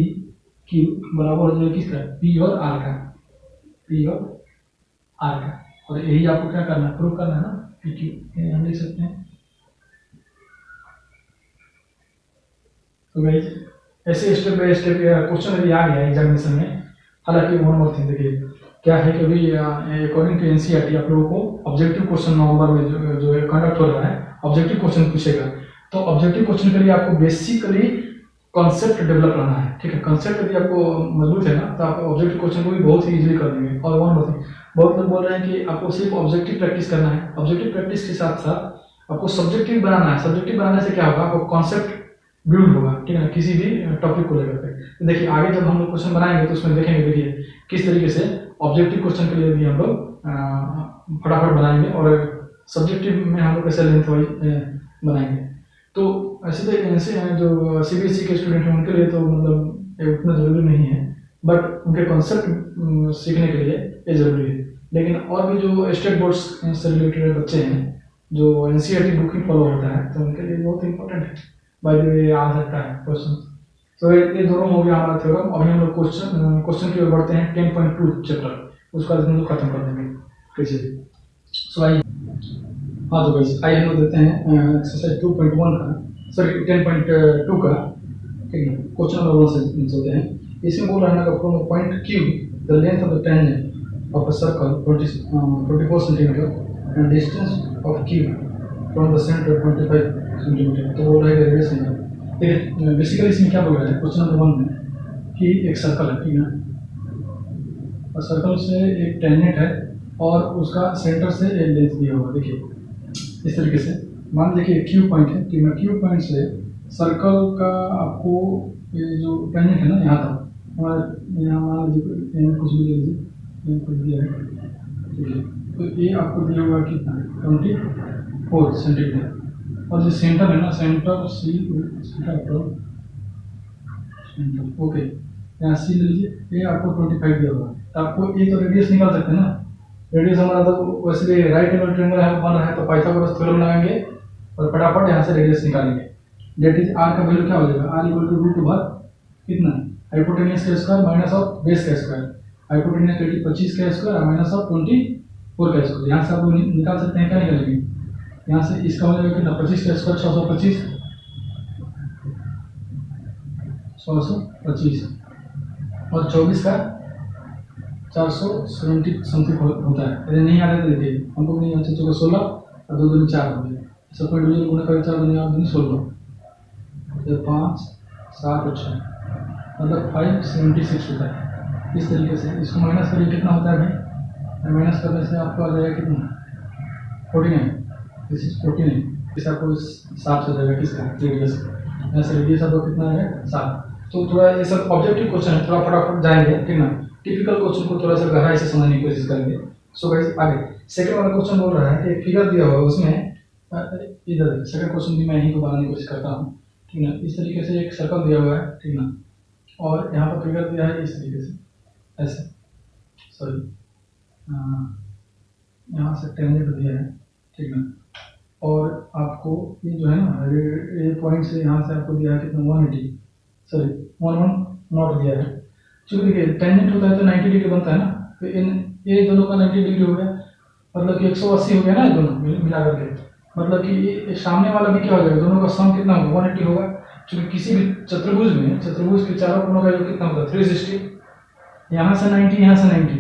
Q बराबर हो जाएगा किसका, पी और आर का, पी और आर का। और यही आपको क्या करना है, प्रूव करना है ना, पी क्यू हम लिख सकते हैं। तो गाइस ऐसे स्टेप बाय स्टेप क्वेश्चन यदि आ गया एग्जामिनेशन में। हालांकि वन मोर थिंग, देखिए क्या है कि अभी अकॉर्डिंग टू एनसीईआरटी आप लोगों को ऑब्जेक्टिव क्वेश्चन नवंबर में जो कंडक्ट हो रहा है, ऑब्जेक्टिव क्वेश्चन पूछेगा। तो ऑब्जेक्टिव क्वेश्चन के लिए आपको बेसिकली कॉन्सेप्ट डेवलप करना है। ठीक है, कॉन्सेप्ट यदि आपको मजबूत है ना, तो आप ऑब्जेक्टिव क्वेश्चन को भी बहुत ही इजीली कर देंगे। और वन मोर थिंग, बहुत लोग बोल रहे हैं कि आपको सिर्फ ऑब्जेक्टिव प्रैक्टिस करना है। ऑब्जेक्टिव प्रैक्टिस के साथ साथ आपको सब्जेक्टिव बनाना है। सब्जेक्टिव बनाने से क्या होगा, आपको कॉन्सेप्ट बिल्ड होगा। ठीक है, किसी भी टॉपिक को लेकर के। तो देखिए आगे जब हम लोग क्वेश्चन बनाएंगे तो उसमें देखेंगे, देखिए किस तरीके से ऑब्जेक्टिव क्वेश्चन के लिए भी हम लोग फटाफट बनाएंगे, और सब्जेक्टिव में हम लोग कैसे लेंथ वाइज बनाएंगे। तो ऐसे तो ऐसे जो सीबीएसई के स्टूडेंट हैं उनके लिए तो मतलब उतना जरूरी नहीं है, बट उनके कॉन्सेप्ट सीखने के लिए ये जरूरी है। लेकिन और भी जो स्टेट बोर्ड्स से रिलेटेड बच्चे हैं जो एनसीईआरटी बुक ही फॉलो होता है, तो उनके लिए बहुत इंपॉर्टेंट है। बाय द वे आ सकता है क्वेश्चन। तो ये दोनों हो गया हमारा थ्योरम। अभी हम लोग क्वेश्चन की ओर बढ़ते हैं। 10.2 चैप्टर, उसका हम लोग खत्म कर देंगे कैसे। सो आइए, हाँ तो गाइस आइए हम लोग देते हैं एक्सरसाइज 2.1 का, सॉरी 10.2 का। ठीक है, क्वेश्चन नंबर 1 से चलते हैं। इसमें बोल रहा है from point Q the length of the tangent of a circle 24 centimetre and distance of Q from the centre 25 centimetre. तो बोल रहा है रेडियस है। देखिए बेसिकली इसमें क्या बोल रहा है क्वेश्चन नंबर 1 में कि एक सर्कल है, ठीक है, और सर्कल से एक टेंजेंट है और उसका सेंटर से एक लेंथ दिया हुआ। देखिए इस तरीके से मान लीजिए Q पॉइंट है, ठीक है, Q पॉइंट से सर्कल का आपको ये जो टेंजेंट है ना यहाँ तक, हमारे यहाँ मान लीजिए कुछ भी ले लीजिए, यहाँ कुछ दिया है, ठीक है, तो ये आपको दिया हुआ कितना 24 सेंटीमीटर। और जो सेंटर है ना, सेंटर सी, सेंटर ओके, यहाँ सी ले लीजिए, ये आपको 25 दिया हुआ। तो आपको ये तो रेडियस निकाल सकते हैं ना, रेडियस हमारा तो वैसे भी राइट एंगल ट्रायंगल है बन रहा है, तो पाइथागोरस थ्योरम लगाएंगे और फटाफट यहाँ से रेडियस निकालेंगे। डेट इज आर का वैल्यू क्या हो जाएगा, R equal to root over कितना, हाइपोटेनियस का स्क्वायर माइनस ऑफ बेस का स्क्वायर। हाइपोटेनियस 25 का स्क्वायर माइनस ऑफ 24 का स्क्वायर। यहाँ से आप निकाल सकते हैं, क्या निकालेंगे यहाँ से, इसका हो जाएगा कितना 25 का स्क्वायर 625, 625 और 24 का 470 समथिंग होता है। यदि नहीं आ रहा है तो देखिए, हमको नहीं अच्छा चलो 16 और 2 दूनी 4 हो गया। सब पॉइंट डिवीजन गुना करें 4 दूनी 8 दूनी 16, तो 5 7 और 6 मतलब 576 होता है। इस तरीके से इसको माइनस करिए, कितना होता है भाई? माइनस करने से आपको आ जाएगा कितना? 49, दिस इज 49। इस आपको साफ से जाएगा किसका? रेडियस। ऐसे रेडियस आपको कितना है? 7। तो थोड़ा ये सब ऑब्जेक्टिव क्वेश्चन है, थोड़ा फटाफट जाएंगे, ठीक ना। टिपिकल क्वेश्चन को थोड़ा सा गहराई से समझने की कोशिश करेंगे। सो गाइस आगे सेकंड वाला क्वेश्चन बोल रहा है कि एक फिगर दिया हुआ है, उसमें इधर सेकंड क्वेश्चन भी मैं ही को बनाने की कोशिश करता हूँ, ठीक ना। इस तरीके से एक सर्कल दिया हुआ है, ठीक ना, और यहाँ पर फिगर दिया है इस तरीके से, ऐसे सॉरी यहाँ से टेंजेंट दिया है, ठीक ना। और आपको ये जो है ना ये पॉइंट से यहाँ से आपको दिया है कितना? 180 सॉरी 11 नॉट दिया है। चूँकि देखिए टेंजेंट होता है तो 90 डिग्री बनता है ना, तो इन ये दोनों का 90 डिग्री हो गया, मतलब कि 180 हो गया ना, ये दोनों मिला करके। मतलब कि ये सामने वाला भी क्या हो जाएगा? दोनों का सम कितना होगा? 180 होगा। क्योंकि किसी भी चतुर्भुज में चतुर्भुज के चारों कोनों का जो कितना होता है? 360। यहाँ से 90, यहाँ से 90।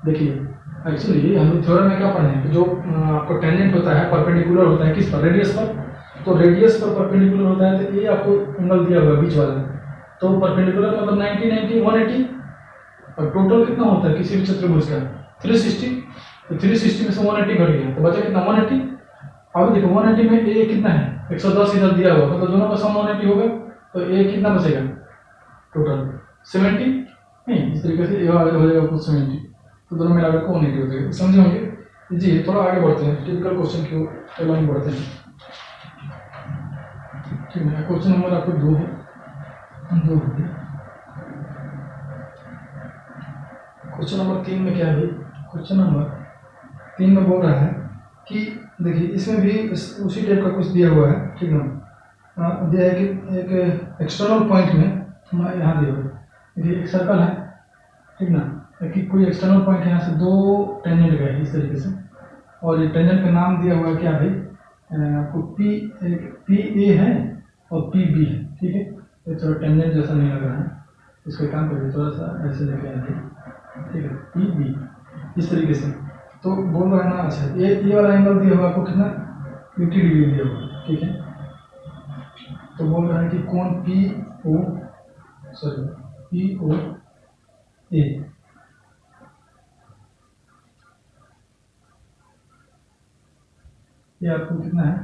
देखिए एक्चुअली हम लोग थ्योरम में क्या पढ़े हैं कि जो आपको टेंजेंट होता है परपेंडिकुलर होता है किस पर? रेडियस पर। तो रेडियस पर परपेंडिकुलर होता है, तो ये आपको एंगल दिया हुआ है बीच वाला, तो परपेंडिकुलर मतलब 90 90 180, और टोटल कितना होता है किसी भी चतुर्भुज का? 360। तो 360 में से 180 घट गया, तो बचा कितना? 180। अब देखो 180 में ए कितना है? 110 इधर दिया हुआ, मतलब दोनों का सम 180 होगा, तो ए कितना बचेगा टोटल? 70 नहीं, इस तरीके से ए हो जाएगा कुछ 70, तो दोनों मिलाकर को 180 हो जाएगा। समझे होंगे जी। थोड़ा आगे बढ़ते हैं, टिपिकल क्वेश्चन की ओर लाइन बढ़ते हैं, ठीक है। क्वेश्चन नंबर आपको 2 है, 2 हो गया। क्वेश्चन नंबर 3 में क्या है? क्वेश्चन नंबर 3 में बोल रहा है कि देखिए इसमें भी उसी टाइप का कुछ दिया हुआ है, ठीक ना। दिया है कि एक एक्सटर्नल पॉइंट में हमारे यहाँ दिया हुआ है, देखिए एक सर्कल है, ठीक ना, कि कोई एक्सटर्नल पॉइंट है, यहाँ से 2 टेंजेंट गए इस तरीके से, और ये टेंजेंट का नाम दिया हुआ है क्या भाई? आपको पी ए है और पी बी है, ठीक है। ये थोड़ा टेंजेंट जैसा नहीं लग रहा है, इसको काम करिए थोड़ा सा ऐसे लेके आइए, ठीक है, पी बी इस तरीके से। तो बोल रहा है ना, अच्छा ये वाला एंगल दिया हुआ आपको कितना? 50 डिग्री दिया हुआ, ठीक है। तो बोल रहा है कि कोण पी ओ ए ये आपको कितना है?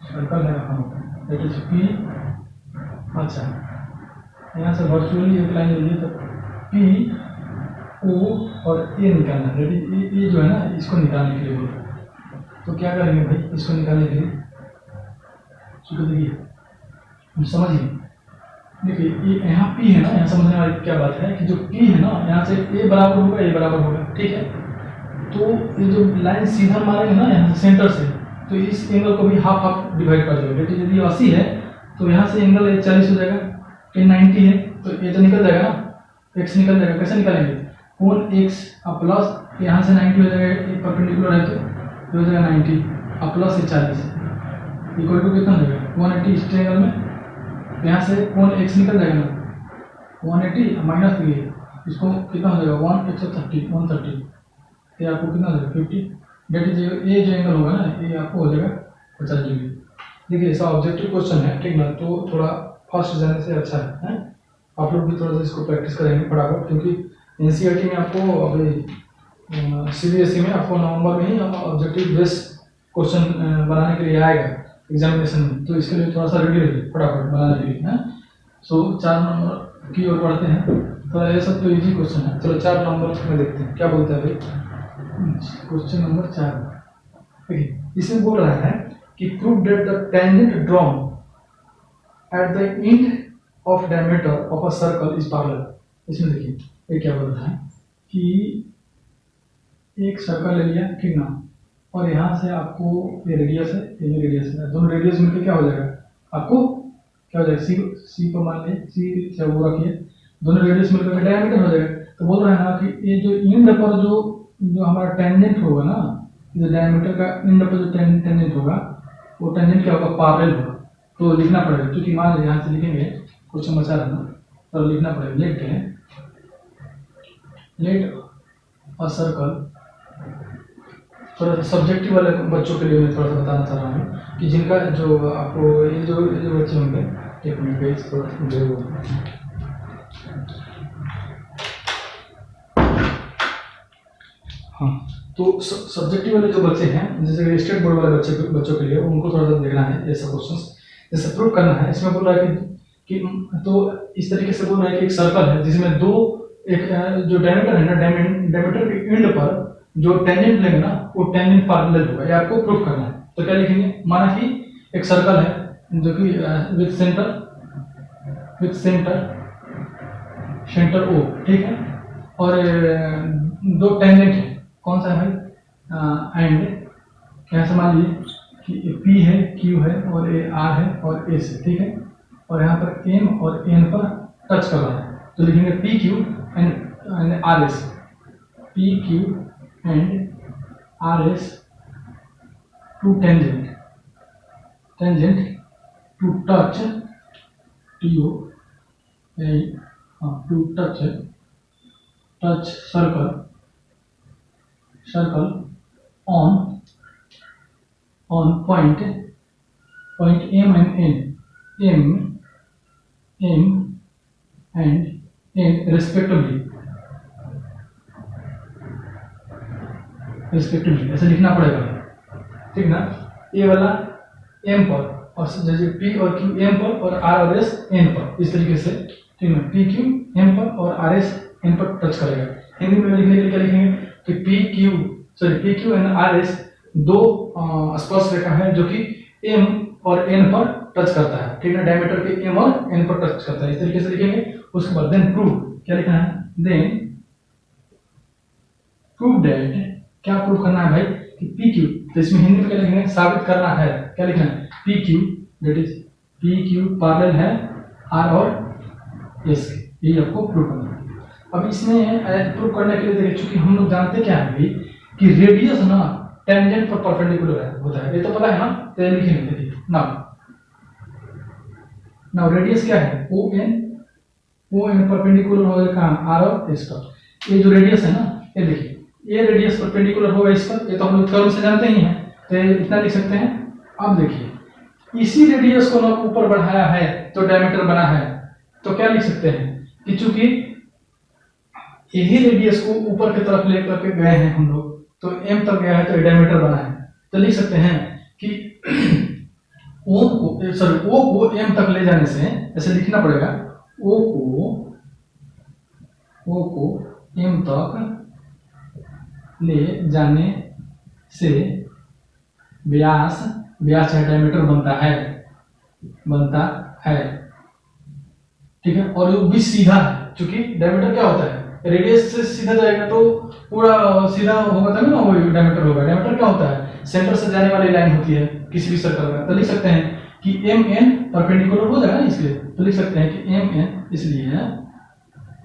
सर्कल है, हाँ, दैट इज पी। अच्छा यहाँ से वर्चुअली एक लाइन लीजिए, तो पी ओ और ए निकालना है। ये जो है ना, इसको निकालने के लिए बोल रहा है। तो क्या करेंगे भाई इसको निकालने के लिए? चूँकि देखिए हम समझिए, देखिए ये यहाँ पी है ना, यहाँ समझने वाली क्या बात है कि जो पी है ना, यहाँ से ए बराबर होगा, ए बराबर होगा, ठीक है। तो ये जो लाइन सीधा मारेंगे ना यहाँ से सेंटर से, तो इस एंगल को भी हाफ हाफ डिवाइड कर देगा। लेकिन यदि 80 है तो यहाँ से एंगल 40 हो जाएगा, ये 90 है तो ये तो निकल जाएगा ना, एक्स निकल जाएगा। कैसे निकालेंगे? कोण एक्स प्लस यहाँ से 90 हो जाएगा, एक परपेंडिकुलर है तो हो जाएगा 90 प्लस 40 इक्वल टू कितना हो जाएगा? 180 इस ट्रायंगल में। यहाँ से कोण एक्स निकल जाएगा ना, 180 माइनस दिए, इसको कितना हो जाएगा? 130 ये आपको कितना हो जाएगा? 50। डेट इज ये जो एंगल होगा ना, ये आपको हो जाएगा 50 डिग्री। देखिए ऐसा ऑब्जेक्टिव क्वेश्चन है, ठीक ना, तो थोड़ा फास्ट जाने से अच्छा है। आप लोग भी थोड़ा सा इसको प्रैक्टिस करेंगे फटाफट, क्योंकि एनसीईआरटी में आपको अभी सीबीएसई में आपको नवंबर में ही ऑब्जेक्टिव बेस्ड क्वेश्चन बनाने के लिए आएगा एग्जामिनेशन में, तो इसके लिए थोड़ा सा रेडी रहिए फटाफट बनाने के लिए। सो 4 नंबर की ओर बढ़ते हैं। तो ये सब तो इजी क्वेश्चन है। चलो 4 नंबर में देखते हैं क्या बोलते हैं भाई। क्वेश्चन नंबर 4 देखिए, इसमें बोल रहा है कि prove that the tangent drawn at the end of diameter of a circle is parallel. इसमें देखिए ये क्या बोल रहा है कि एक सर्कल ले लिया, ठीक ना, और यहाँ से आपको ये रेडियस है, ये रेडियस है, दोनों रेडियस मिलकर क्या हो जाएगा? आपको क्या हो जाएगा? सी को मान लें, सी से वो रखिए, दोनों रेडियस मिलकर डायमीटर हो जाएगा। तो बोल रहा है ना कि ये जो एंड पर जो हमारा टेंजेंट होगा ना, जो डायमीटर का एंड पर जो टेंजेंट होगा, वो टेंजेंट क्या होगा? पैरेलल होगा। तो लिखना पड़ेगा, क्योंकि मान लीजिए यहाँ से लिखेंगे क्वेश्चन बचा रहना, तो लिखना पड़ेगा। लिखते हैं लेट अ सर्कल, थोड़ा सब्जेक्टिव वाले बच्चों के लिए मैं थोड़ा सा बताना चाह रहा हूँ कि जिनका जो आपको ये जो बच्चे होंगे, एक मिनट पेज थोड़ा जो हाँ, तो सब्जेक्टिव वाले जो बच्चे हैं, जैसे स्टेट बोर्ड वाले बच्चों के लिए उनको थोड़ा सा देखना है ये सब क्वेश्चंस, जैसे प्रूव करना है। इसमें बोल रहा है कि तो इस तरीके से बोल रहा है कि एक सर्कल है जिसमें दो एक जो डायमीटर है ना, डायमीटर के एंड पर जो टेंजेंट लेंगे ना वो टेंजेंट पैरेलल होगा, ये आपको प्रूव करना है। तो क्या लिखेंगे, माना कि एक सर्कल है जो कि विथ सेंटर ओ, ठीक है, और दो टेंजेंट है, कौन सा है भाई, एंड यहाँ से मान लीजिए कि P है, Q है और R है और S है, ठीक है, और यहाँ पर M और N पर टच कर रहा है, तो लिखेंगे PQ and RS, PQ and RS two tangent to touch, to touch circle on point M and N respectively, ऐसे लिखना पड़ेगा, ठीक ना। ए वाला M पर और जैसे P और Q M पर और R और S N पर, इस तरीके से, ठीक ना। P Q M पर और R S N पर टच करेगा। हिंदी में लिखने के लिए क्या लिखेंगे कि P Q and R S दो स्पर्श रेखा है जो कि M और N पर टच करता है, ठीक है, डायमीटर के M और N पर टच करता है, इस तरीके से लिखेंगे। उसके बाद देन प्रूव, क्या लिखना है, देन प्रूव दैट, क्या प्रूव करना है भाई कि PQ, तो इसमें हिंदी में क्या लिखेंगे, साबित करना है, क्या लिखना है, PQ that is PQ parallel है R और S, ये आपको प्रूव करना है। अब इसमें प्रूव करने के लिए देखिए, चूंकि हम लोग जानते क्या है भाई कि रेडियस ना टेंजेंट पर परपेंडिकुलर है होता है, ये तो पता है ना, तो ये लिखेंगे। देखिए नाउ रेडियस क्या है, ON परपेंडिकुलर होगा कहाँ, R और S पर। ये जो रेडियस है ना, ये देखिए ये रेडियस परपेंडिकुलर होगा इस पर, ये तो हम लोग कर्व से जानते ही हैं, तो इतना लिख सकते हैं। अब देखिए इसी रेडियस को ना ऊपर बढ़ाया है तो डायमीटर बना है, तो क्या लिख सकते हैं कि चूंकि यही रेडियस को ऊपर की तरफ लेकर के गए हैं हम लोग, तो M तक गया है तो डायमीटर बना है, तो लिख सकते हैं कि O को M तक ले जाने से, ऐसे लिखना पड़ेगा, O को M तक ले जाने से व्यास है डायमीटर बनता है, ठीक है, और वो भी सीधा है, क्योंकि डायमीटर क्या होता है, रेडियस से सीधा जाएगा तो पूरा सीधा होगा तभी ना वो डायमीटर होगा। डायमीटर क्या होता है, सेंटर से जाने वाली लाइन होती है किसी भी सर्कल में, तो लिख सकते हैं कि MN परपेंडिकुलर हो जाएगा ना, इसलिए तो लिख सकते हैं कि MN, इसलिए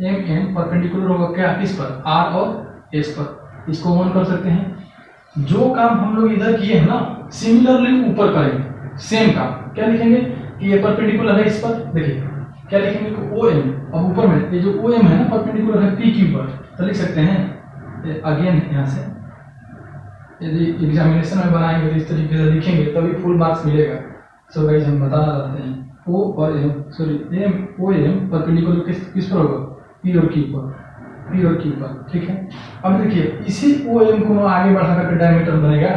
MN परपेंडिकुलर होगा क्या, किस पर, R और S पर। इसको ऑन कर सकते हैं। जो काम हम लोग इधर किए हैं ना, सिमिलरली ऊपर करेंगे सेम काम। क्या लिखेंगे कि ये परपेंडिकुलर है इस पर, देखिए क्या लिखेंगे कि OM, अब ऊपर में ये जो OM है ना परपेंडिकुलर है PQ पर, तो लिख सकते हैं अगेन यहाँ से, यदि एग्जामिनेशन में बनाएंगे तो इस तरीके से लिखेंगे तभी फुल मार्क्स मिलेगा। सो गाइस हम बताना चाहते हैं OM परपेंडिकुलर किस पर होगा, P और Q पर, ठीक है। अब देखिए इसी OM को आगे बढ़ा करके डायमीटर बनेगा,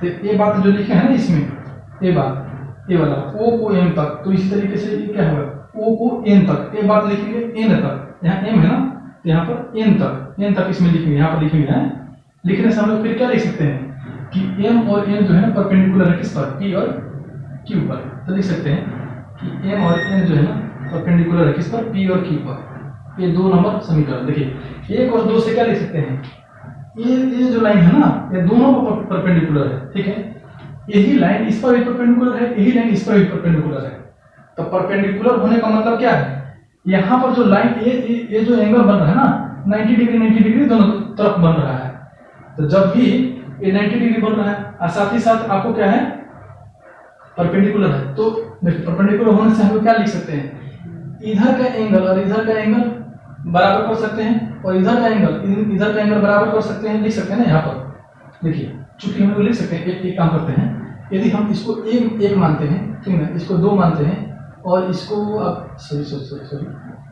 तो ये बात जो लिखे है ना इसमें, ये वाला O को M तक, तो इसी तरीके से ये क्या होगा, O को N तक, ये बात लिखेंगे N तक, यहाँ M है ना, तो यहाँ पर N तक इसमें लिखेंगे, यहाँ पर लिखेंगे है। लिखने से हम लोग फिर क्या लिख सकते हैं कि M और N जो है ना परपेंडिकुलर है किस पर, P और Q पर, तो लिख सकते हैं कि M और N जो है ना परपेंडिकुलर है किस पर, P और Q पर। ये 2 नंबर समीकरण। देखिए 1 और 2 से क्या लिख सकते हैं, ये जो लाइन है ना, ये दोनों पर परपेंडिकुलर है, ठीक है। यही लाइन इस पर भी परपेंडिकुलर है, यही लाइन इस पर भी परपेंडिकुलर है, तो परपेंडिकुलर होने का मतलब क्या है, यहाँ पर जो लाइन ये जो एंगल बन रहा है ना 90 डिग्री दोनों तरफ बन रहा है, तो जब भी ये 90 डिग्री बन रहा है और साथ ही साथ आपको क्या है परपेंडिकुलर है, तो परपेंडिकुलर होने से हम लोग क्या लिख सकते हैं, इधर का एंगल और इधर का एंगल बराबर कर सकते हैं, और इधर का एंगल बराबर कर सकते हैं, लिख सकते हैं ना यहाँ पर। देखिए चूंकि हम लोग लिख सकते हैं, एक काम करते हैं, यदि हम इसको एक मानते हैं, ठीक है, इसको 2 मानते हैं, और इसको अब सॉरी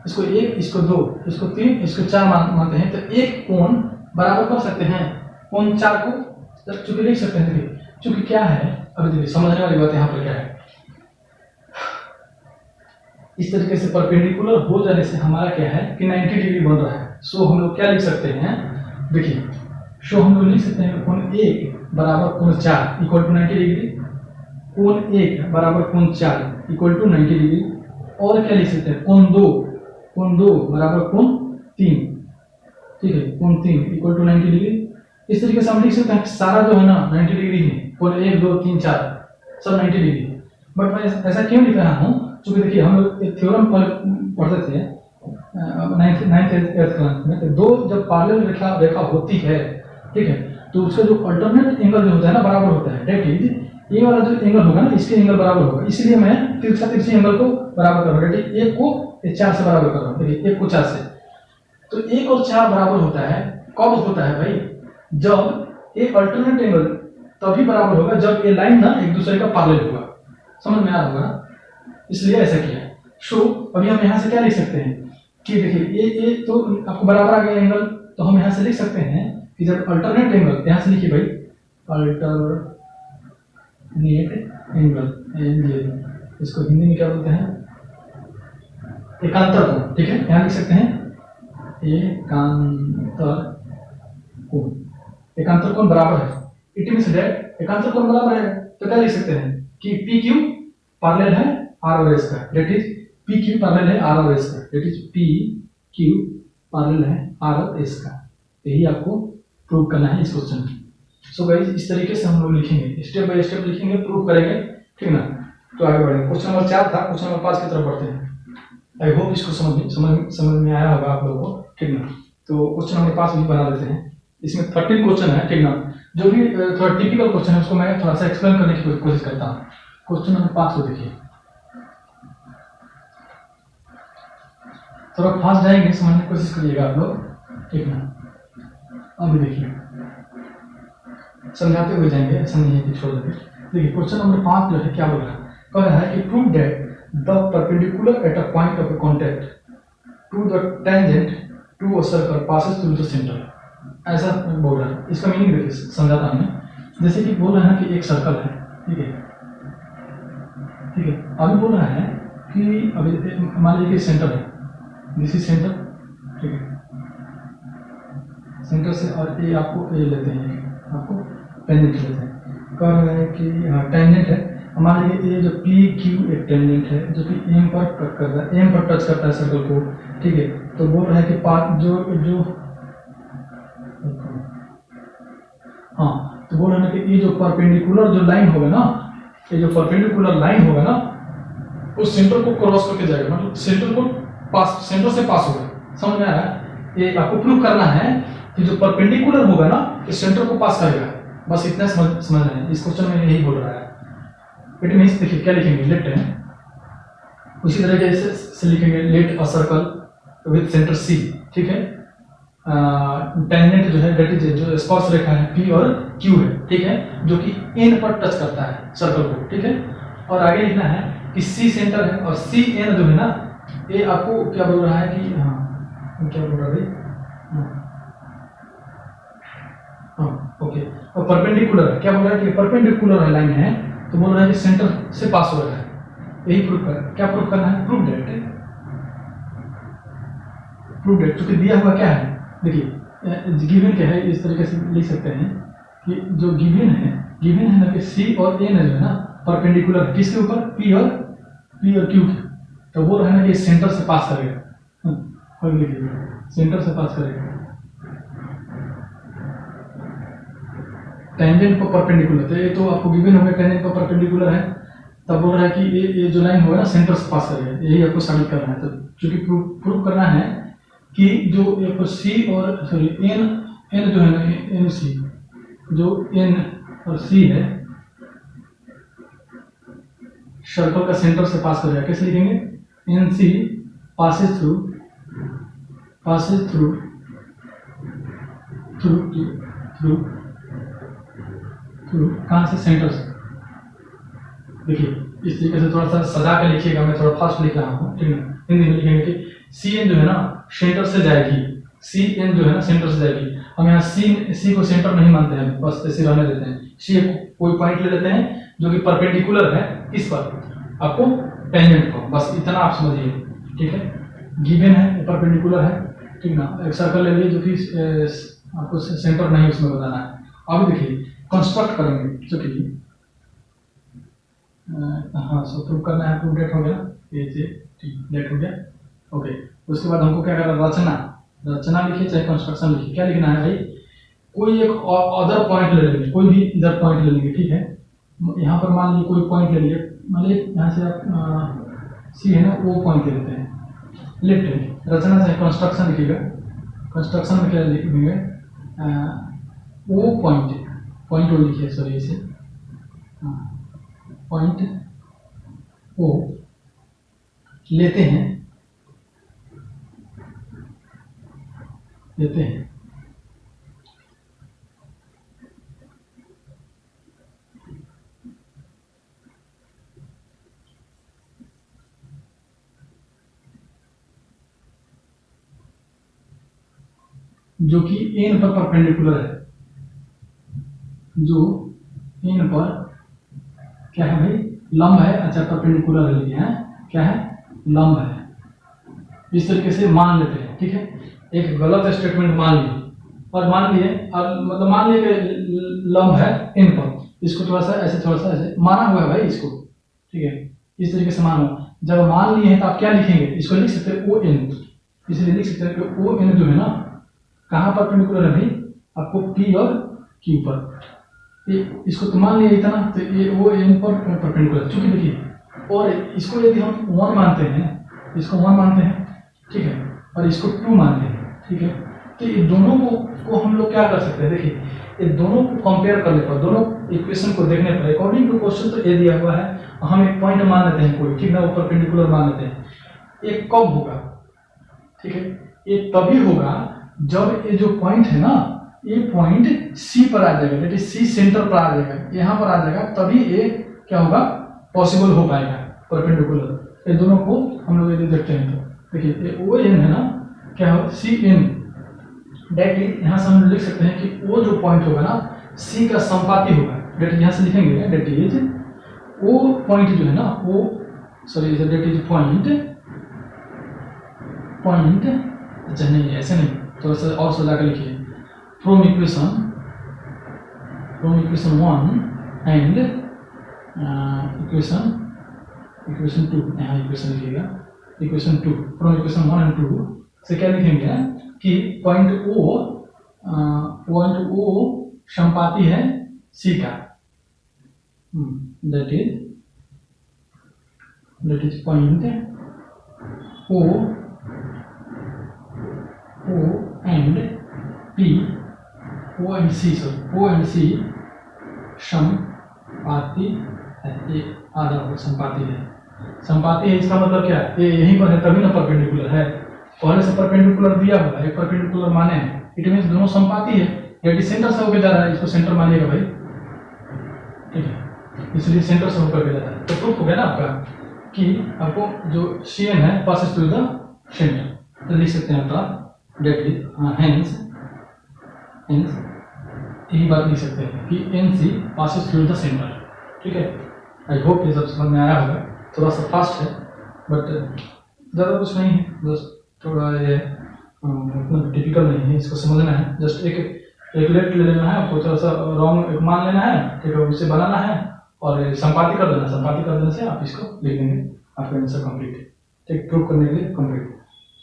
इसको 1, इसको 2, इसको 3, इसको 4 मानते हैं, तो एक कोण बराबर कर सकते हैं कोण 4 को, चूंकि लिख सकते हैं। देखिए चूंकि क्या है, अभी देखिए समझने वाली बात यहाँ पर क्या है, इस तरीके से परपेंडिकुलर हो जाने से हमारा क्या है कि 90 डिग्री बन रहा है। सो हम लोग क्या लिख सकते हैं, देखिए सो हम लोग लिख सकते हैं कोण 1 बराबर कोण 4 इक्वल टू 90 डिग्री, कोण 1 बराबर कोण 4 इक्वल टू 90 डिग्री, और क्या लिख सकते हैं कोण 2 बराबर कोण 3, ठीक है, कोण 3 इक्वल टू 90 डिग्री। इस तरीके से हम लिख सकते हैं सारा जो है ना 90 डिग्री है, कोण 1 2 3 4 सब 90 डिग्री। बट मैं ऐसा क्यों लिख रहा हूँ, क्योंकि देखिए हम लोग एक थ्योरम पढ़ते थे 9th 8th क्लास में, तो 2 जब पैरेलल रेखा होती है, ठीक है, तो उसका जो अल्टरनेट एंगल जो होता है ना बराबर होता है, दैट इज ये वाला जो एंगल होगा ना इसके एंगल बराबर होगा, इसलिए मैं तिरछी एंगल को बराबर कर रहा हूँ, ठीक है, 1 को 4 से बराबर कर रहा हूँ, देखिए 1 को 4 से, तो 1 और 4 बराबर होता है, कब होता है भाई, जब एक अल्टरनेट एंगल तभी बराबर होगा जब ये लाइन ना एक दूसरे का पैरेलल होगा। समझ में आ रहा होगा, इसलिए ऐसा किया। सो अभी हम यहाँ से क्या लिख सकते हैं कि देखिए ये तो आपको बराबर आ गया एंगल, तो हम यहाँ से लिख सकते हैं कि जब अल्टरनेट एंगल, यहाँ से लिखिए भाई अल्टरनेट एंगल, इसको हिंदी में क्या बोलते हैं, एकांतर कोण, ठीक है, यहाँ लिख सकते हैं एकांतर कोण बराबर है, इट मींस दैट एकांतर कोण बराबर है, तो क्या लिख सकते हैं कि पी क्यू पैरेलल है आर और एस का, that is P Q parallel है आर और एस का, that is P Q parallel है आर और एस का। यही आपको प्रूव करना है इस क्वेश्चन में। सो गाइस इस तरीके से हम लोग लिखेंगे, स्टेप बाय स्टेप लिखेंगे, प्रूव करेंगे, ठीक ना। तो आगे बढ़ेंगे, क्वेश्चन नंबर 4 था, क्वेश्चन नंबर 5 की तरफ बढ़ते हैं। आई होप इसको समझ में आया होगा आप लोगों को, ठीक ना। तो क्वेश्चन नंबर 5 भी बना लेते हैं, इसमें 13 क्वेश्चन है, ठीक ना। जो भी थोड़ा टिपिकल क्वेश्चन है उसको मैं थोड़ा सा एक्सप्लेन करने की कोशिश करता हूँ। क्वेश्चन नंबर 5 को देखिए, थोड़ा फास्ट जाएंगे, समझने की कोशिश करिएगा आप लोग, ठीक ना। अभी देखिए समझाते हुए जाएंगे, ऐसा नहीं है कि छोड़ देंगे। देखिए क्वेश्चन नंबर 5 जो है क्या बोल रहा है, कह रहा है कि prove that the perpendicular at a point of contact to the tangent to a circle passes through the centre, ऐसा बोल रहा है। इसका मीनिंग देखिए, समझाता हूं मैं। जैसे कि बोल रहा है कि एक सर्कल है, ठीक है, ठीक है, अभी बोल रहा है कि अभी मान लीजिए सेंटर है, दिस इज सेंटर, ठीक है, सेंटर से और ये आपको ये लेते हैं, आपको टेंजेंट लेते हैं, कह रहे हैं कि हाँ टेंजेंट है, मान लीजिए ये जो पी क्यू एक टेंजेंट है जो कि एम पर कट करता है, एम पर टच करता है सर्कल को, ठीक है। तो बोल रहा है कि पार्ट जो हाँ, तो बोल रहा है कि ये जो परपेंडिकुलर जो लाइन होगा ना, ये जो परपेंडिकुलर लाइन होगा ना, उस सेंटर को क्रॉस करके जाएगा, मतलब सेंटर को पास, सेंटर से पास होगा। समझ में आ रहा है, ये आपको प्रूव करना है कि जो परपेंडिकुलर होगा ना इस सेंटर को पास करेगा, बस इतना समझना है। इस क्वेश्चन में यही बोल रहा है। इट मींस देखिए क्या लिखेंगे, लेट है, उसी तरीके से लिखेंगे let a circle with centre C, ठीक है। टेंजेंट जो है दैट इज जो स्पर्श रेखा है पी और क्यू है, ठीक है, जो कि एन पर टच करता है सर्कल को, ठीक है। और आगे लिखना है कि सी सेंटर है और सी एन जो है ना, ये आपको क्या बोल रहा है कि हाँ क्या बोल रहा है, हाँ ओके, और परपेंडिकुलर है, क्या बोल रहा है कि परपेंडिकुलर है लाइन है, तो बोल रहा है कि सेंटर से पास हो रहा है। यही प्रूफ कर, क्या प्रूफ करना है, प्रूफ डेट, क्योंकि दिया हुआ क्या है, देखिए गिवन क्या है, इस तरीके से लिख सकते हैं कि जो गिवन है ना कि सी और एन जो है ना परपेंडिकुलर किसके ऊपर, पी और क्यू के, तो बोल रहा है ना कि सेंटर से पास करेगा, सेंटर से पास करेगा, टेंजेंट पर परपेंडिकुलर, तो ये तो आपको गिवन हो गया टेंजेंट पर परपेंडिकुलर है, तब बोल रहा है कि ये जो लाइन होगा ना सेंटर से पास करेगा, यही आपको साबित करना है। तो चूंकि प्रूफ करना है कि जो एक सी और सॉरी एन जो है ना, एन सी, जो एन और सी है सर्कल का सेंटर से पास करेगा, कैसे लिखेंगे, N C passes through passes through कहाँ से, सेंटर से। देखिए इस तरीके से थोड़ा सा सजा के लिखिएगा, मैं थोड़ा फास्ट लिख रहा हूँ, ठीक है। हिंदी में लिखेंगे कि सी एन जो है ना सेंटर से जाएगी, सी एन जो है ना सेंटर से जाएगी। हम यहाँ सी को सेंटर नहीं मानते हैं, बस ऐसे रहने देते हैं। सी कोई पॉइंट ले लेते हैं जो कि परपेंडिकुलर है किस पर, आपको टेंजेंट को, बस इतना आप समझिए, ठीक है। गिवन है परपेंडिकुलर है, ठीक ना। एक सर्कल ले लीजिए जो कि आपको सेंटर नहीं उसमें बताना है। अब देखिए कंस्ट्रक्ट करेंगे, जो कि हाँ सो प्रूव करना है, प्रूव डेट हो गया, ये डेट हो गया, ओके। उसके बाद हमको क्या करना, रचना लिखिए चाहे कंस्ट्रक्शन लिखिए, क्या लिखना है भाई, कोई एक अदर पॉइंट ले लेंगे, कोई भी इधर पॉइंट ले लेंगे, ठीक है। यहाँ पर मान लीजिए कोई पॉइंट ले लीजिए, मान लीजिए यहाँ से आप सी है ना वो पॉइंट ले लेते हैं, लेफ्ट रचना चाहे कंस्ट्रक्शन लिखिएगा, कंस्ट्रक्शन में क्या लिखेंगे, वो पॉइंट वो लिखिए, सॉरी इसे पॉइंट ओ लेते हैं जो कि एन पर परपेंडिकुलर है, जो एन पर क्या है भाई, लंब है। अच्छा परपेंडिकुलर है, लिखे हैं क्या है, लंब है। इस तरीके से मान लेते हैं, ठीक है। एक गलत स्टेटमेंट मान लिए, और मान लिए और मतलब मान लिए कि लंब है एन पर, इसको थोड़ा सा ऐसे माना हुआ है भाई इसको, ठीक है। इस तरीके से मानो, जब मान लिए हैं तो आप क्या लिखेंगे, इसको लिख सकते हैं ओ एन, इसलिए लिख सकते हैं कि ओ एन जो है ना कहाँ परपेंडिकुलर है भाई, आपको पी और क्यू पर। इसको तो मान लिया इतना, तो ये ओ एन पर परपेंडिकुलर, चूंकि देखिए, और इसको यदि हम 1 मानते हैं, इसको 1 मानते हैं, ठीक है, और इसको 2 मानते हैं, ठीक है। तो ये दोनों को हम लोग क्या कर सकते हैं, देखिए ये दोनों को कंपेयर करने पर, दोनों इक्वेशन को देखने पर, अकॉर्डिंग टू क्वेश्चन तो ये दिया हुआ है, हम एक पॉइंट मान लेते हैं कोई, ठीक ना, वो परपेंडिकुलर मान लेते हैं। ये कब होगा, ठीक है, ये तभी होगा जब ये जो पॉइंट है ना, ये पॉइंट सी पर आ जाएगा, दैट इज सी सेंटर पर आ जाएगा, यहाँ पर आ जाएगा, तभी ये क्या होगा, पॉसिबल हो पाएगा परपेंडिकुलर। ये दोनों को हम लोग यदि देखते हैं तो देखिए ये ओ एन है ना, क्या हो सी एन, डायरेक्टली यहाँ से हम लिख सकते हैं कि वो जो पॉइंट होगा ना सी का संपाती होगा, डेट यहाँ से लिखेंगे, डेट इज वो पॉइंट जो है ना, वो सॉरी डेट इज पॉइंट, अच्छा नहीं ऐसे नहीं, थोड़ा सा और सजा कर लिखिए, फ्रॉम इक्वेशन 1 एंड इक्वेशन 2, यहाँ इक्वेशन लिखिएगा, इक्वेशन 2, फ्रॉम इक्वेशन 1 एंड 2 से क्या लिखेंगे कि पॉइंट ओ संपाती है सी का, that is point O and P, O and C संपाती है, ये आधा संपाती है, संपाती है, इसका मतलब क्या है, ये यहीं पर है तभी ना परपेंडिकुलर है, पहले से परपेंडिकुलर दिया हुआ है, परपेंडिकुलर माने हैं, इट मींस दोनों संपाती है, यदि सेंटर से होकर जा रहा है, इसको सेंटर मानिएगा भाई, ठीक है, इसलिए सेंटर से होकर जा रहा है, तो प्रूफ हो गया ना आपका कि आपको जो सी एन है पासेस थ्रू द सेंटर, तो लिख सकते हैं आप डेट इज हेंस यही बात लिख सकते हैं कि N C passes through the centre, ठीक है। आई होप ये सब समझ में आया होगा, थोड़ा सा फास्ट है बट ज़्यादा कुछ नहीं है, बस थोड़ा ये उतना डिफिकल्ट नहीं है, इसको समझना है, जस्ट एक लेट ले लेना है आपको, थोड़ा सा रॉन्ग एक मान लेना है, ठीक है, उसे बनाना है और संपादी कर देना, संपादी कर देने से आप इसको लिख देंगे, आपका आंसर कंप्लीट, ठीक, प्रूव करने के लिए कंप्लीट।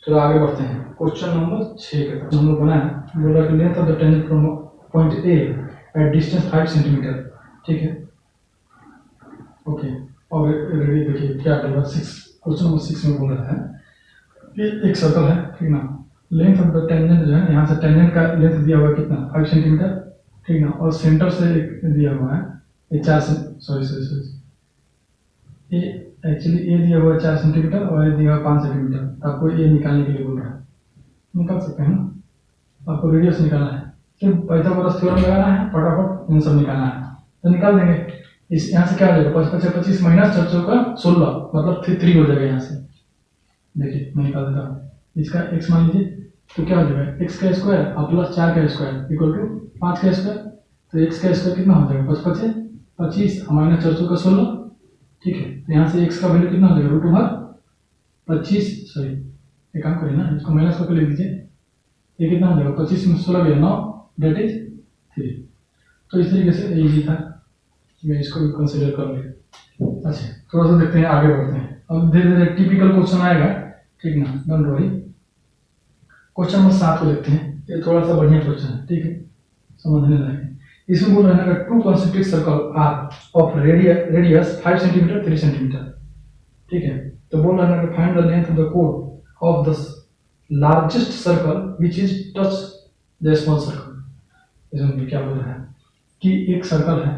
तो आगे बढ़ते हैं, क्वेश्चन नंबर 6 के तरफ हम लोग बनाया, बोला कि length of the tangent from point A at distance 5 centimetre, ठीक है, ओके। और रेडी देखिए क्या करेगा, क्वेश्चन नंबर 6 में बोल रहा है कि एक सर्कल है, ठीक ना, लेंथ ऑफ द टेंजेंट जो है, यहाँ से टेंजेंट का लेंथ दिया हुआ है कितना, 5 सेंटीमीटर, ठीक ना, और सेंटर से एक दिया हुआ है ये 4 सॉरी ये एक्चुअली ये दिया हुआ है 4 सेंटीमीटर और ये दिया हुआ 5 सेंटीमीटर, आपको ये निकालने के लिए बोल रहा है, निकाल सकते हैं ना। आपको रेडियस निकालना है, सिर्फ पाइथागोरस थ्योरम लगाना है, फटाफट इन सब निकालना है तो निकाल देंगे। इस यहाँ से क्या हो जाएगा, 5 5 25 माइनस 4 4 का 16, मतलब 3 हो जाएगा यहाँ से। देखिए मैं निकाल देता हूँ, इसका x मान लीजिए तो क्या हो जाएगा, x का स्क्वायर और प्लस 4 का स्क्वायर इक्वल टू 5 का स्क्वायर। तो x का स्क्वायर कितना हो जाएगा, 5 5 25 माइनस 4 4 का 16, ठीक है। तो यहाँ से x का वैल्यू कितना हो जाएगा, रूट ओवर 25, सॉरी एक काम करिए ना, इसको माइनस करके लिख दीजिए। ये कितना हो जाएगा, 25 में 16 गया 9, डेट इज 3। तो इस तरीके से इजी था, मैं इसको भी कंसिडर कर लिया। अच्छा थोड़ा सा देखते हैं, आगे बढ़ते हैं। अब धीरे धीरे टिपिकल क्वेश्चन आएगा, ठीक ना, डोंट वरी। क्वेश्चन नंबर 7 को देखते हैं, ये थोड़ा सा बढ़िया क्वेश्चन है, ठीक है, समझने लायक है। इसमें बोल रहे हैं two concentric circle are of radius 5 centimetre 3 centimetre, ठीक है। तो बोल रहे हैं find the length of the कोड of the largest circle which is touch the small circle. इसमें क्या बोल रहा है कि एक सर्कल है,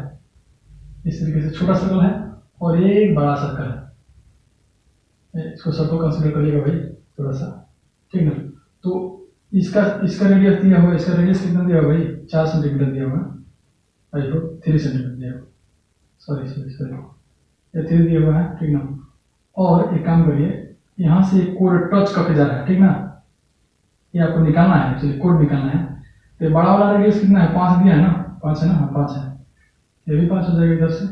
इस तरीके से छोटा सर्कल है और ये एक बड़ा सर्कल है, इसको सबको कंसिडर करिएगा भाई थोड़ा सा, ठीक ना। तो इसका रेडियस दिया हुआ है, इसका रेडियस कितना दिया हुआ भाई, 4 सेंटीमीटर दिया हुआ है, आई होप 3 सेंटीमीटर दिया हुआ, सॉरी ये 3 दिया हुआ है, ठीक ना। और एक काम करिए, यहाँ से एक कोड टच करके जा रहा है, ठीक ना, ये आपको निकालना है, एक्चुअली कोड निकालना है। तो बड़ा वाला रेडियस कितना है, 5 दिया है ना, 5 है ना, हाँ 5 है, ये भी 5 हो जाएगा इधर से,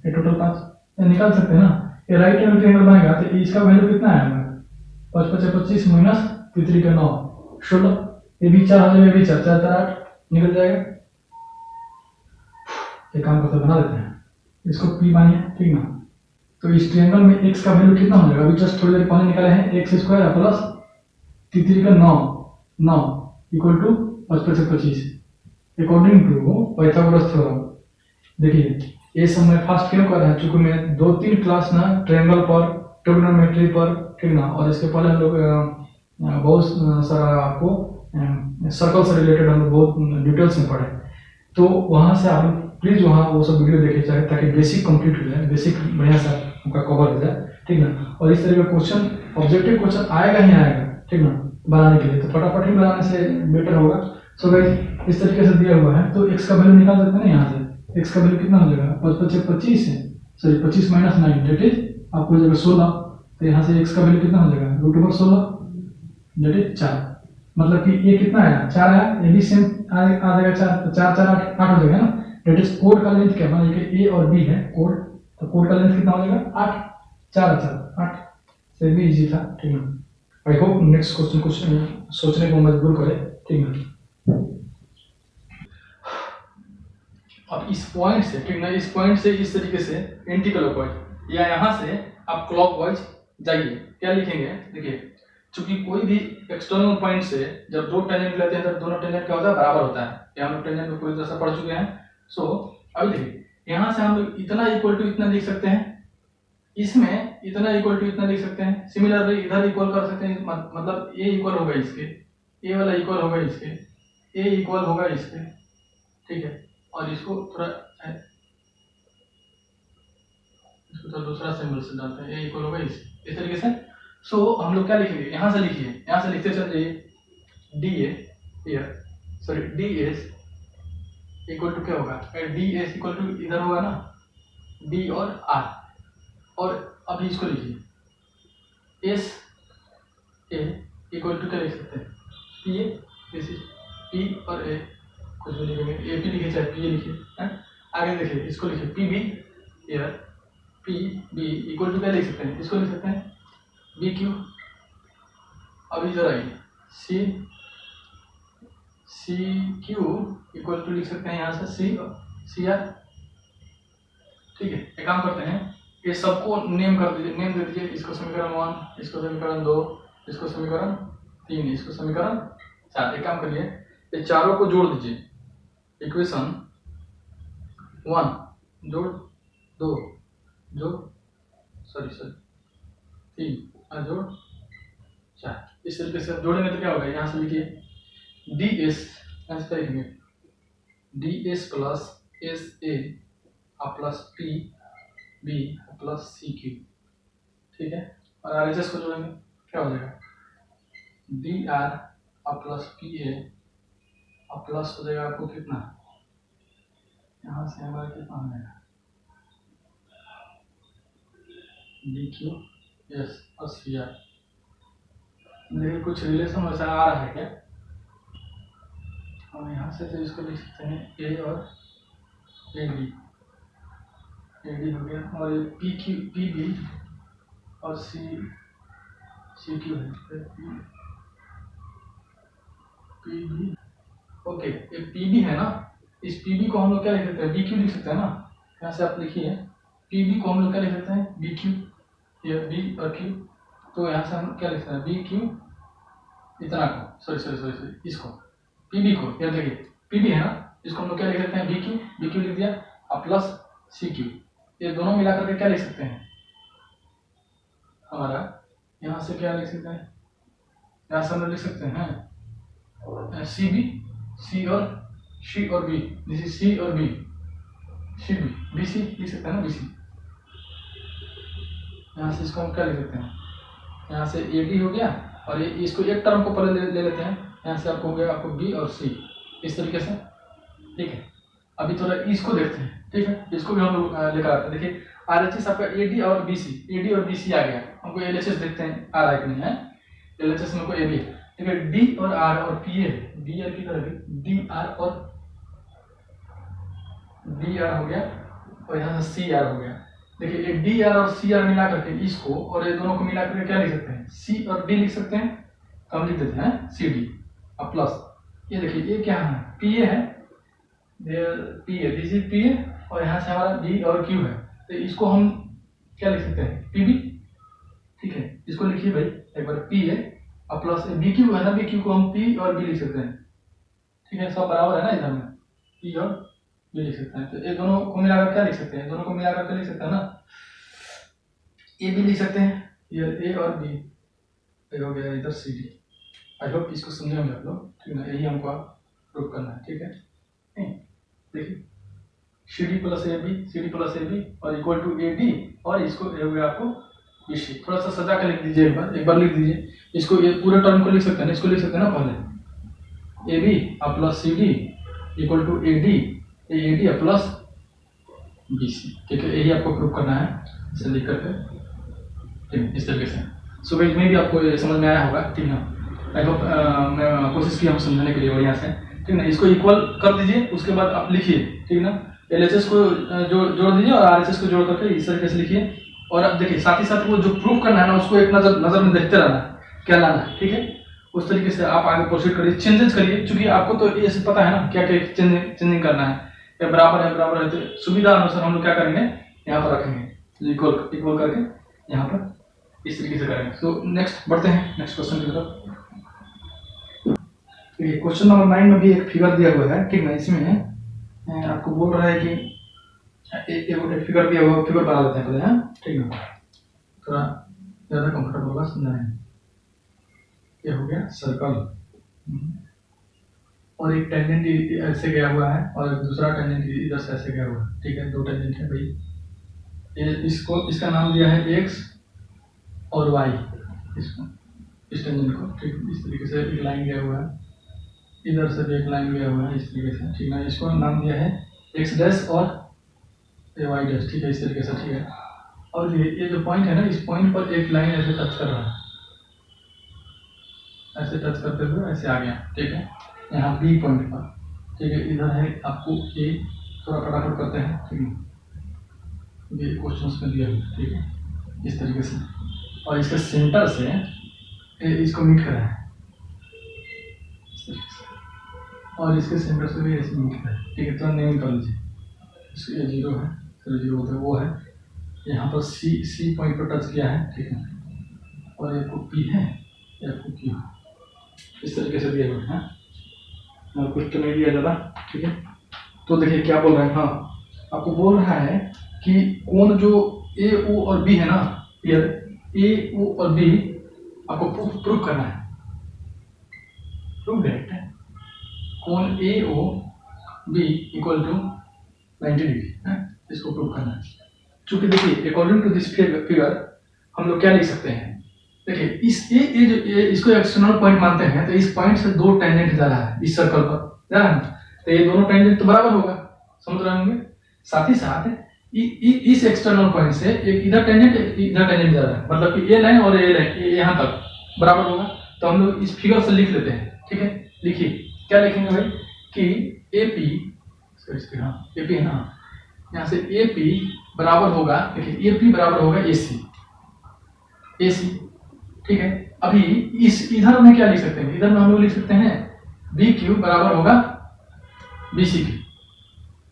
ये टोटल 5 ये निकाल सकते हैं ना। ये राइट एंगल ट्रायंगल बनेगा तो इसका वैल्यू कितना है हमारा, 5 5 25 माइनस 3 का 9 16, ये भी 4 हो जाएगा, ये भी 4 4 4 8 निकल जाएगा। एक काम करते बना देते हैं, इसको p मानिए, ठीक ना। तो इस ट्रायंगल में x का वैल्यू कितना हो जाएगा, अभी जस्ट थोड़ी देर पहले निकाले हैं, x स्क्वायर प्लस 3 का 9 equal to 5 5 25 according to Pythagoras theorem. देखिए ये सब मैं फास्ट क्यों कर रहा है, चूंकि मैं 2-3 क्लास ना ट्रायंगल पर, ट्रिग्नोमेट्री पर, ठीक ना, और इसके पहले हम लोग बहुत सारा आपको सर्कल से रिलेटेड हम लोग बहुत डिटेल्स में पढ़े, तो वहाँ से आप प्लीज वहाँ वो सब वीडियो देखे चाहे, ताकि बेसिक कंप्लीट हो जाए, बेसिक बढ़िया सा आपका कवर हो जाए, ठीक ना। और इस तरह का क्वेश्चन, ऑब्जेक्टिव क्वेश्चन आएगा ही आएगा, ठीक ना, बनाने के लिए तो फटाफट ही बनाने से बेटर होगा। सो गाइस इस तरीके से दिया हुआ है, तो x का वैल्यू निकाल सकते हैं ना, यहाँ से x का वैल्यू कितना हो जाएगा, 5 5 25 है, सॉरी 25 माइनस 9 डेट इज आपको हो जाएगा 16। तो यहाँ से x का वैल्यू कितना हो जाएगा, रूट ओवर 16 डेट इज 4, मतलब कि ये कितना है 4 है, ये भी सेम आ जाएगा 4, तो 4 4 8 हो जाएगा ना। डेट इज कोड का लेंथ क्या, मान लीजिए a और b है कोड, तो कोड का लेंथ कितना हो जाएगा 8, 4 8 से भी इजी था, ठीक है। आई होप नेक्स्ट क्वेश्चन कुछ सोचने को मजबूर करे, ठीक है। अब इस पॉइंट से, ठीक ना, इस पॉइंट से इस तरीके से एंटी क्लॉकवाइज या यहाँ से आप क्लॉकवाइज जाइए, क्या लिखेंगे, देखिए चूंकि कोई भी एक्सटर्नल पॉइंट से जब दो टेंजेंट लेते हैं तो दोनों टेंजेंट क्या होता है, बराबर होता है। ये हम लोग टेंजेंट को पूरी तरह से पढ़ चुके हैं। सो अभी देखिए यहाँ से हम लोग इतना इक्वल टू इतना लिख सकते हैं, इसमें इतना इक्वल टू इतना लिख सकते हैं, सिमिलरली इधर इक्वल कर सकते हैं, मतलब ए इक्वल होगा इसके, ए वाला इक्वल होगा इसके, ए इक्वल होगा इसके, ठीक है। और इसको थोड़ा दूसरा सिंबल से डालते हैं, ए इक्वल होगा इस तरीके से। सो हम लोग क्या लिखेंगे, यहाँ से लिखिए, यहाँ से लिखते चल जाइए, D A here, sorry D S equal to क्या होगा, डी एस इक्वल टू इधर होगा ना, डी और आर, और अभी इसको लिखिए एस ए इक्वल टू क्या लिख सकते हैं, पी ए, पी और ए कुछ भी लिखेंगे, ए पी लिखिए चाहे पी ए लिखिए, आगे देखिए इसको लिखिए P B here, P B equal to क्या लिख सकते हैं, इसको लिख सकते हैं बी क्यू। अब इधर आइए सी सी क्यू इक्वल टू लिख सकते हैं यहाँ से सी आर, ठीक है। एक काम करते हैं, ये सबको नेम कर दीजिए, नेम दे दीजिए, इसको समीकरण 1, इसको समीकरण 2, इसको समीकरण 3, इसको समीकरण 4। एक काम करिए, ये चारों को जोड़ दीजिए, इक्वेशन 1 जोड़ 2 जोड़ सॉरी 3 और जोड़ 4, इस तरीके से जोड़ेंगे तो क्या होगा, यहाँ से लिखिए डी एस, ऐसे लिखेंगे D S plus S A plus P B plus C Q, ठीक है। और आर एच एस को जोड़ेंगे क्या हो जाएगा, डी आर और प्लस पी ए और प्लस हो जाएगा आपको कितना, यहाँ से हमारा कितना हो जाएगा डी क्यू एस और सी आर। देखिए कुछ रिलेशन वैसा आ रहा है क्या, हम यहाँ से तो इसको लिख सकते हैं ए और ए डी हो गया, और ये पी क्यू पी बी और सी क्यू है पी बी। ओके, ये पी बी है ना, इस पी बी को हम लोग क्या लिख सकते हैं, बी क्यू लिख सकते हैं ना। यहाँ से आप लिखिए पी बी को हम लोग क्या लिख सकते हैं, बी क्यू, ये बी और क्यू, तो यहाँ से हम क्या लिख सकते हैं बी क्यू इतना को, सॉरी इसको पी बी को, यार देखिए पी बी है ना, इसको हम लोग क्या लिख सकते हैं बी क्यू लिख दिया और प्लस सी क्यू, ये दोनों मिलाकर के क्या लिख सकते हैं हमारा, यहाँ से क्या लिख सकते हैं, यहाँ से हम लोग लिख सकते हैं सी बी, सी और बी, दिस इज सी और B, C B B C लिख सकते हैं ना, बी सी। यहाँ से इसको हम क्या लिख सकते हैं, यहाँ से ए डी हो गया, और ये इसको एक टर्म को पहले ले लेते हैं, यहाँ से आपको हो गया आपको बी और सी, इस तरीके से, ठीक है। अभी थोड़ा इसको देखते हैं, ठीक है, इसको भी हम लोग लेकर आते हैं। देखिए आर एच एस आपका ए डी और बी सी आ गया, हमको एल एच एस देखते हैं आ रहा है कि नहीं है, एल एच एस में को ए बी, ठीक है, डी और आर और पी ए, डी आर की तरह डी आर और डी आर हो गया, और यहाँ से सी आर हो गया। देखिए ये डी आर और सी आर मिला करके इसको और ये दोनों को मिला करके क्या लिख सकते हैं, सी और डी लिख सकते हैं, कम लिख देते हैं सी डी और प्लस, ये देखिए ये क्या है, पी ए है, P A, this is P A, और यहाँ से हमारा बी और क्यू है, तो इसको हम क्या लिख सकते हैं पी बी, ठीक है, इसको लिखिए भाई एक बार पी ए और प्लस बी क्यू है ना, बी क्यू को हम पी और बी लिख सकते हैं, ठीक है, सब बराबर है ना इधर में, पी और बी लिख सकते हैं। तो ये दोनों को मिलाकर क्या लिख सकते हैं, दोनों को मिलाकर क्या लिख सकते हैं ना, ए बी लिख सकते हैं, ये ए और बी हो गया, इधर सी डी। आई होप इसको समझे होंगे आप लोग, ठीक है ना, यही हमको प्रूव करना है, ठीक है। देखिए C D plus A B और इक्वल टू ए डी, और इसको हो गया आपको बी सी। थोड़ा सा सजा कर लिख दीजिए, एक बार लिख दीजिए इसको, ये पूरे टर्म को लिख सकते हैं ना, इसको लिख सकते हैं ना पहले, ए बी और plus C D equal to A D plus B C, ठीक है, यही आपको प्रूव करना है, इसे लिख करके इस तरीके से। सो गाइस में भी आपको ये समझ में आया होगा, ठीक है। आई होप मैं कोशिश किया हूँ समझाने के लिए बढ़िया से, ठीक है। इसको इक्वल कर दीजिए, उसके बाद आप लिखिए, ठीक है ना, एल एच एस को जोड़ दीजिए और आर एच एस को जोड़ करके इस तरीके से लिखिए, और अब देखिए साथ ही साथ वो जो प्रूफ करना है ना, उसको एक नजर में देखते रहना क्या लाना है, ठीक है। उस तरीके से आप आगे प्रोसीड करिए, चेंजेस करिए, क्योंकि आपको तो ये पता है ना क्या क्या चेंजिंग करना है, या बराबर है, तो सुविधा अनुसार हम लोग क्या करेंगे, यहाँ पर रखेंगे इक्वल करके, यहाँ पर इस तरीके से करेंगे। सो नेक्स्ट बढ़ते हैं नेक्स्ट क्वेश्चन की तरफ। क्वेश्चन नंबर 9 में भी एक फिगर दिया हुआ है, ठीक है, इसमें आपको बोल रहा है कि एक फिगर दिया हुआ, फिगर बना लेते हैं पहले, हाँ ठीक है, थोड़ा ज़्यादा कंफर्टेबल होगा समझाने। ये हो गया सर्कल, और एक टेंजेंट ऐसे गया हुआ है और दूसरा टेंजेंट इधर से ऐसे गया हुआ है, ठीक है, दो टेंजेंट है भाई। ये इसका नाम दिया है एक्स और वाई, इसको इस टेंजेंट को, ठीक, इस तरीके से एक लाइन गया हुआ है, इधर से भी एक लाइन गया हुआ है इस तरीके से, ठीक है, इसको नाम दिया है एक्स डैश और वाई डैश, ठीक है, इस तरीके से, ठीक है। और ये जो पॉइंट है ना, इस पॉइंट पर एक लाइन ऐसे टच कर रहा है, ऐसे टच करते हुए ऐसे आ गया, ठीक है, यहाँ बी पॉइंट पर, ठीक है, इधर है आपको ए, थोड़ा फटाफट करते हैं, ठीक है, ये क्वेश्चंस में दिया है, ठीक है, इस तरीके से, और इसके सेंटर से इसको मीट करा है इस तरीके से, और इसके सेंटर से भी ऐसे मीट करा है, ठीक है, तो नेम कर लीजिए, इसको ये 0 है, तो 0 होता है वो है, यहाँ पर सी पॉइंट पर टच किया है, ठीक है, और ये आपको पी है, ये आपको क्यू है, इस तरीके से दिया हुआ है, और कुछ तो नहीं दिया ज़्यादा, ठीक है। तो देखिए क्या बोल रहा है, हाँ आपको बोल रहा है कि कौन जो ए ओ और बी है ना, क्लियर, ए ओ और बी आपको प्रूफ करना है, प्रूफ डायरेक्ट है, कौन A O B equal to 90 degree है, इसको प्रूफ करना है। चूंकि देखिए अकॉर्डिंग टू दिस फिगर हम लोग क्या लिख सकते हैं, देखिए ये जो इसको एक्सटर्नल पॉइंट मानते हैं, तो इस पॉइंट से दो टेंजेंट जा रहा है इस सर्कल पर, जा रहा है ना, तो ये दोनों टेंजेंट तो बराबर होगा, समझ रहे होंगे। साथ ही साथ इस एक्सटर्नल पॉइंट से एक इधर टेंजेंट जा रहा है, मतलब कि ये लाइन और ये लाइन यहाँ तक बराबर होगा। तो हम लोग इस फिगर से लिख लेते हैं, ठीक है। लिखिए, क्या लिखेंगे भाई कि AP, हाँ AP है ना, यहाँ से AP बराबर होगा, देखिए AP बराबर होगा AC, ठीक है। अभी इस इधर में क्या लिख सकते हैं, इधर में हम लोग लिख सकते हैं BQ बराबर होगा BC की,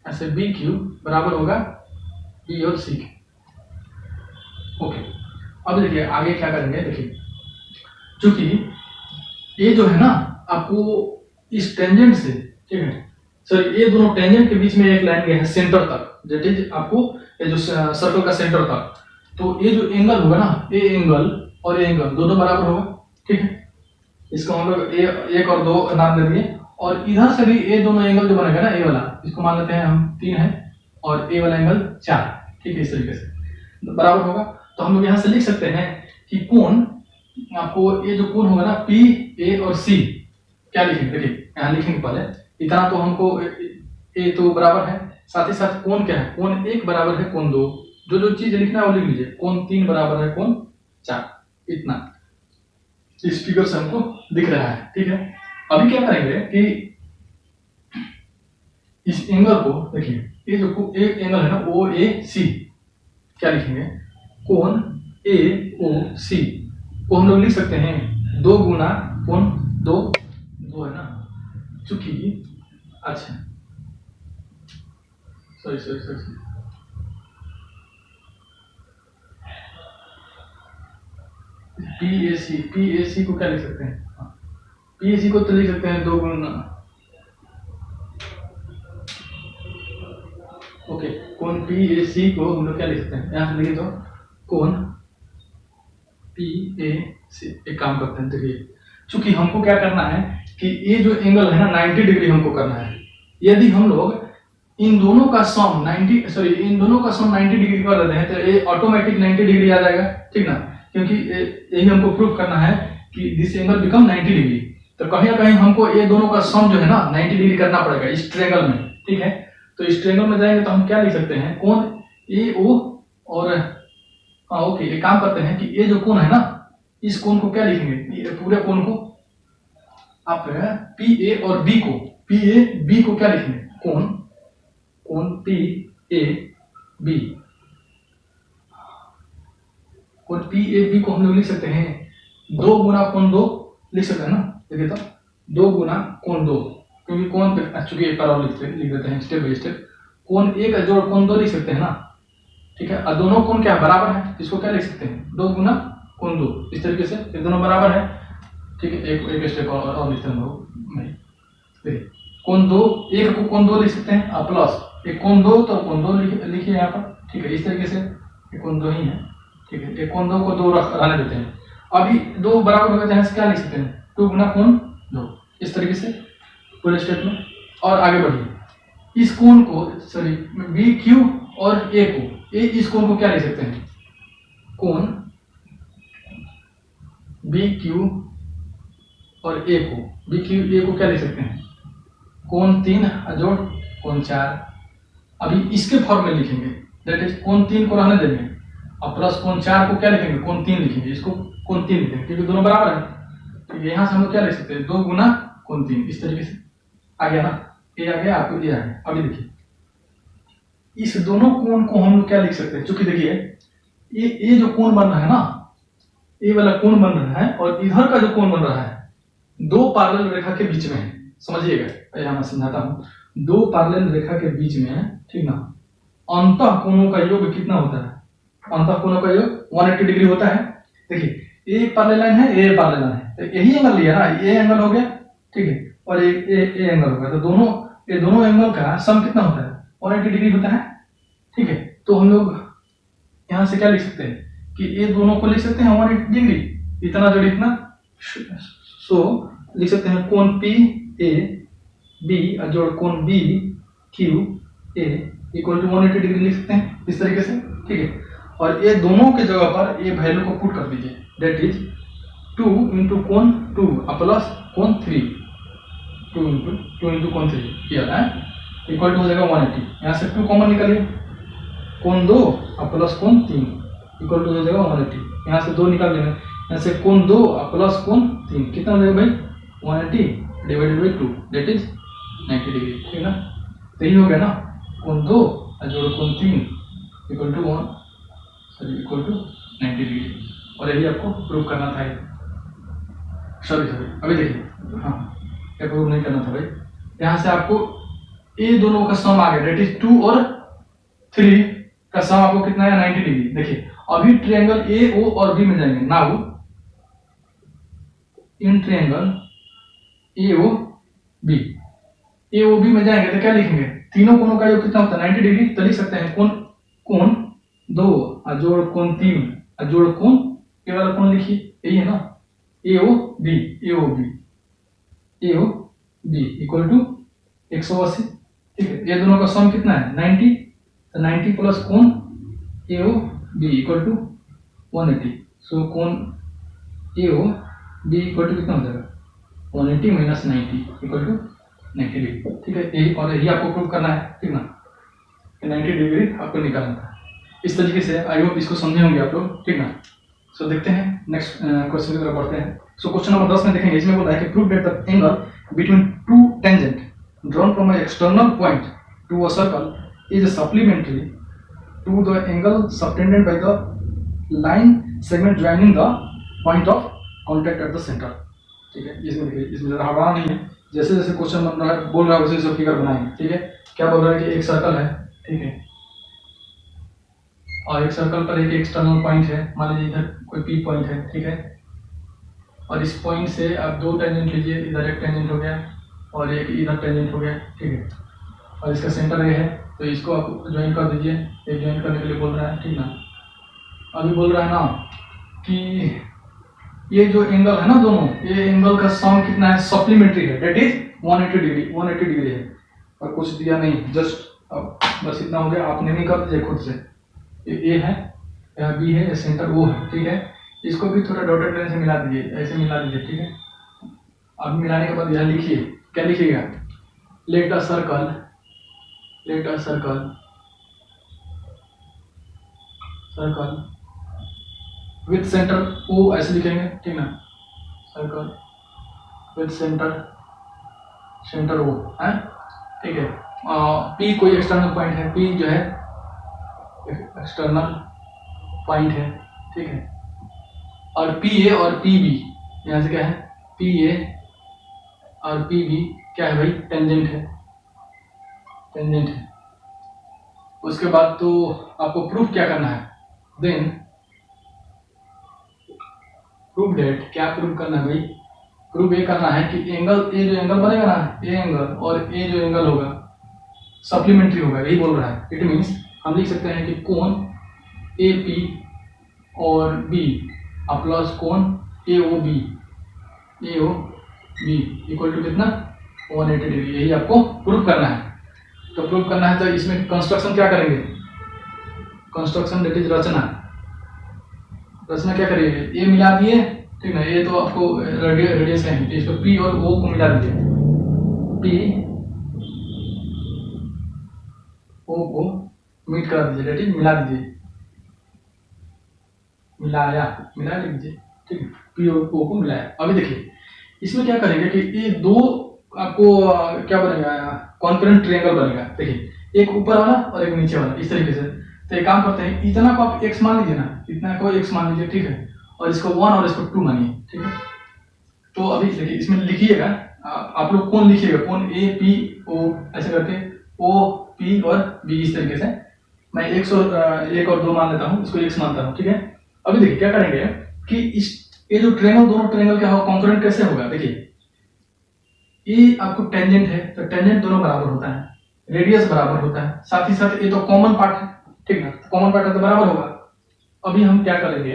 ऐसे BQ बराबर होगा B और C की। ओके, अब देखिए आगे क्या करेंगे। देखिए चूंकि ये जो है ना, आपको इस टेंजेंट से, ठीक है सर, ये दोनों टेंजेंट के बीच में एक लाइन गया है सेंटर तक, दैट इज आपको ये जो सर्कल का सेंटर तक, तो ये जो एंगल होगा ना, ये एंगल और ये एंगल दोनों बराबर होगा, ठीक है। इसको हम लोग एक और दो नाम दे दिए, और इधर से भी ये दोनों एंगल जो बनेगा ना, ये वाला, इसको मान लेते हैं हम 3 है, और ये वाला एंगल 4, ठीक है, इस तरीके से बराबर होगा। तो हम लोग यहाँ से लिख सकते हैं कि कोण, आपको ये जो कोण होगा ना PA और C, क्या लिखेंगे, देखिए यहाँ लिखेंगे पहले, इतना तो हमको ए तो बराबर है, साथ ही साथ कोण क्या है, कोण 1 बराबर है कोण 2, जो चीज लिखना है वो लिख लीजिए, कोण 3 बराबर है कोण 4, इतना इस फिगर से हमको दिख रहा है, ठीक है। अभी क्या करेंगे कि इस एंगल को देखिए, ये जो एक एंगल है ना OAC, क्या लिखेंगे, कोण AOC को हम लोग लिख सकते हैं 2 गुना कोण 2 है ना, चूंकि अच्छा सॉरी PAC को क्या लिख सकते हैं, PAC को तो लिख सकते हैं 2 गुना, ओके, कोण PAC को हम लोग क्या लिख सकते हैं, यहाँ से लिखे तो कोण PAC, एक काम करते हैं, देखिए चूंकि हमको क्या करना है कि ये जो एंगल है ना 90 डिग्री हमको करना है, यदि हम लोग इन दोनों का सम 90 डिग्री कर देते हैं तो ये ऑटोमेटिक 90 डिग्री आ जाएगा, ठीक ना, क्योंकि यही हमको प्रूफ करना है कि दिस एंगल बिकम 90 डिग्री। तो कहीं ना कहीं हमको ये दोनों का सम जो है ना 90 डिग्री करना पड़ेगा इस ट्रायंगल में, ठीक है। तो इस ट्रायंगल में जाएंगे तो हम क्या लिख सकते हैं, कोण AO और ओके, एक काम करते हैं कि ये जो कोण है ना, इस कोण को क्या लिखेंगे, ये पूरे कोण को आप PA और B को क्या लिखेंगे, कोण PAB, कोण PAB को हम लोग लिख सकते हैं 2 गुना कोण 2 लिख सकते हैं ना, देखिए तो 2 गुना कोण 2, क्योंकि कोण चूंकि एक बार लिख देते हैं स्टेप बाय स्टेप, कोण 1 जोड़ कोण 2 लिख सकते हैं ना, ठीक है। और दोनों कोण क्या बराबर है, इसको क्या लिख सकते हैं 2 गुना कोण 2, इस तरीके से ये दोनों बराबर है, ठीक है। एक स्टेप और लिखते हैं हम लोग, देखिए कोण 2, एक को कोण 2 लिख सकते हैं और प्लस एक कोण 2, तो कोण 2 लिखिए यहाँ पर, ठीक है, इस तरीके से ये कोण 2 ही है, ठीक है। एक कोण 2 को 2 रहने देते हैं, अभी 2 बराबर हो गए, यहाँ से क्या लिख सकते हैं 2 गुना कोण 2, इस तरीके से पूरे स्टेप में। और आगे बढ़िए, इस कोण को सॉरी BQ और A को, इस कोण को क्या लिख सकते हैं, कोण BQ और A को क्या लिख सकते हैं, कोण 3 जोड़ कोण 4। अभी इसके फॉर्म में लिखेंगे, दैट इज कोण 3 को रहने देंगे और प्लस कोण 4 को क्या लिखेंगे, कोण 3 लिखेंगे, इसको कोण 3 लिखेंगे क्योंकि दोनों बराबर है। तो यहाँ से हम लोग क्या लिख सकते हैं 2 गुना कोण 3, इस तरीके से आ गया ना, ये आ गया, आपको ये आ गया। अभी देखिए इस दोनों कोण को हम लोग क्या लिख सकते हैं, क्योंकि देखिए ये जो कोण बन रहा है ना, ये वाला कोण बन रहा है और इधर का जो कोण बन रहा है 2 पैरेलल रेखा के बीच में है, समझिएगा, यहाँ मैं समझाता हूँ, 2 पैरेलल रेखा के बीच में है, ठीक ना। अंतः कोणों का योग कितना होता है, अंतः कोणों का योग 180 डिग्री होता है। देखिए ये पैरेलल लाइन है, ये पैरेलल लाइन है, तो यही एंगल लिया ना, ये एंगल हो गया, ठीक है, और ये एंगल हो गया, तो ये दोनों एंगल का सम कितना होता है 180 डिग्री होता है, ठीक है। तो हम लोग यहाँ से क्या लिख सकते हैं कि ये दोनों को लिख सकते हैं 180 डिग्री, इतना जोड़ इतना, सो लिख सकते हैं कोण PAB जोड़ कोण BQA इक्वल टू 180 डिग्री लिख सकते हैं इस तरीके से, ठीक है। और ये दोनों के जगह पर ये वैल्यू को पुट कर दीजिए, दैट इज 2 इंटू कोण 2 प्लस कोण 3, 2 इंटू कोण 3 किया है, इक्वल टू हो जाएगा 180। यहाँ से 2 कॉमन निकालिए, कोण 2 प्लस कोण 3 इक्वल टू हो जाएगा 180। यहाँ से 2 निकाल देंगे, यहाँ से कोण 2 प्लस कोण 3 कितना हो जाएगा भाई, 180 divided by 2 that is 90 degree, ठीक है ना। तो यही हो गया ना, कोण 2 जोड़ कोण 3 इक्वल टू 90 डिग्री। और यही आपको प्रूव करना था। सॉरी अभी देखिए, हाँ क्या प्रूव नहीं करना था भाई, यहाँ से आपको ये दोनों का सम आ गया, दैट इज 2 और 3 का सम आपको कितना है, 90 डिग्री। देखिए अभी ट्रायंगल ए ओ और बी में जाएंगे, now in triangle A O B, A O B में जाएंगे तो क्या लिखेंगे, तीनों कोणों का योग कितना होता है 90 डिग्री, तो लिख सकते हैं कोण 2 जोड़ कोण 3 जोड़ कोण, ये वाला कोण लिखिए, यही है ना, ए ओ बी इक्वल टू 180, ठीक है। ये दोनों का सम कितना है 90, तो 90 प्लस कोण ए ओ बी इक्वल टू 180, सो कोण ए ओ बी इक्वल टू कितना हो जाएगा 180 माइनस 90 इक्वल टू 90 डिग्री, ठीक है। यही और यही आपको प्रूव करना है, ठीक ना, 90 डिग्री आपको निकालना था। इस तरीके से आई होप इसको समझे होंगे आप लोग, ठीक ना। सो देखते हैं नेक्स्ट क्वेश्चन की तरफ बढ़ते हैं। सो क्वेश्चन नंबर 10 में देखेंगे, इसमें बोला है कि prove that the angle between two tangent drawn from a external point to a circle is supplementary to the angle subtended by the line segment joining the point of contact at the centre, ठीक है। इसमें देखिए, इसमें ज़्यादा हड़बड़ा नहीं है, जैसे जैसे क्वेश्चन बन रहा है बोल रहा है वैसे वैसे फिगर बनाएंगे, ठीक है। क्या बोल रहा है कि एक सर्कल है, ठीक है, और एक सर्कल पर एक एक्सटर्नल पॉइंट है, मान लीजिए इधर कोई पी पॉइंट है, ठीक है, और इस पॉइंट से आप 2 टेंजेंट लीजिए, इधर एक टेंजेंट हो गया और एक इधर टेंजेंट हो गया, ठीक है, और इसका सेंटर ये है, तो इसको आप ज्वाइन कर दीजिए, ये ज्वाइन करने के लिए बोल रहा है, ठीक ना। अभी बोल रहा है ना कि ये जो एंगल है ना दोनों, ये एंगल का सम कितना है, सप्लीमेंट्री है, दैट इज 180 डिग्री है, और कुछ दिया नहीं, जस्ट अब बस इतना हो गया, आपने नहीं कर दीजिए खुद से। ये ए है, यह बी है, ये सेंटर ओ है, ठीक है। इसको भी थोड़ा डॉटेड लाइन से मिला दीजिए, ऐसे मिला दीजिए, ठीक है। अब मिलाने के बाद यहाँ लिखिए, क्या लिखिएगा, let a circle with centre O, ऐसे लिखेंगे, ठीक ना, सर्कल विथ सेंटर ओ है, ठीक है। पी कोई एक्सटर्नल पॉइंट है, पी जो है एक्सटर्नल पॉइंट है, ठीक है, और पी ए और पी बी, यहाँ से क्या है, पी ए और पी बी क्या है भाई, टेंजेंट है। उसके बाद तो आपको प्रूफ क्या करना है, देन प्रूफ डेट, क्या प्रूफ करना है भाई, प्रूफ ये करना है कि एंगल, ये जो एंगल बनेगा ना, ये एंगल और ये जो एंगल होगा सप्लीमेंट्री होगा, यही बोल रहा है। इट मीन्स हम लिख सकते हैं कि कोण ए पी और बी प्लस कोण ए ओ बी इक्वल टू कितना 180 डिग्री, यही आपको प्रूफ करना है। तो प्रूफ करना है तो इसमें कंस्ट्रक्शन क्या करेंगे, कंस्ट्रक्शन दैट इज रचना क्या करेंगे, ये मिला दिए, ठीक ना, ये तो आपको रेडियस है, इसको पी और ओ को मिला दीजिए, पी ओ को मीट करा दीजिए, दैट इज मिला दीजिए, मिला लीजिए, ठीक है, पी और ओ को मिलाया। अभी देखिए इसमें क्या करेंगे कि ये दो आपको क्या बनेगा, कॉन्करेंट ट्रायंगल बनेगा। देखिए एक ऊपर वाला और एक नीचे वाला, इस तरीके से। तो एक काम करते हैं, इतना को आप x मान लीजिए ना, इतना को x मान लीजिए, ठीक है, और इसको 1 और इसको 2 मानिए, ठीक है। तो अभी देखिए इसमें लिखिएगा, आप लोग कौन लिखिएगा, कौन ए पी ओ ऐसे करके, ओ पी और बी, इस तरीके से। मैं 1 और 2 मान लेता हूँ, इसको x मानता हूँ, ठीक है। अभी देखिए क्या करेंगे कि इस ये जो ट्रायंगल, दोनों ट्रायंगल क्या होगा, कॉन्करेंट कैसे होगा। देखिए ये आपको टेंजेंट है, तो टेंजेंट दोनों बराबर होता है, रेडियस बराबर होता है, साथ ही साथ ये तो कॉमन पार्ट है, ठीक ना, कॉमन पार्ट है तो बराबर होगा। अभी हम क्या करेंगे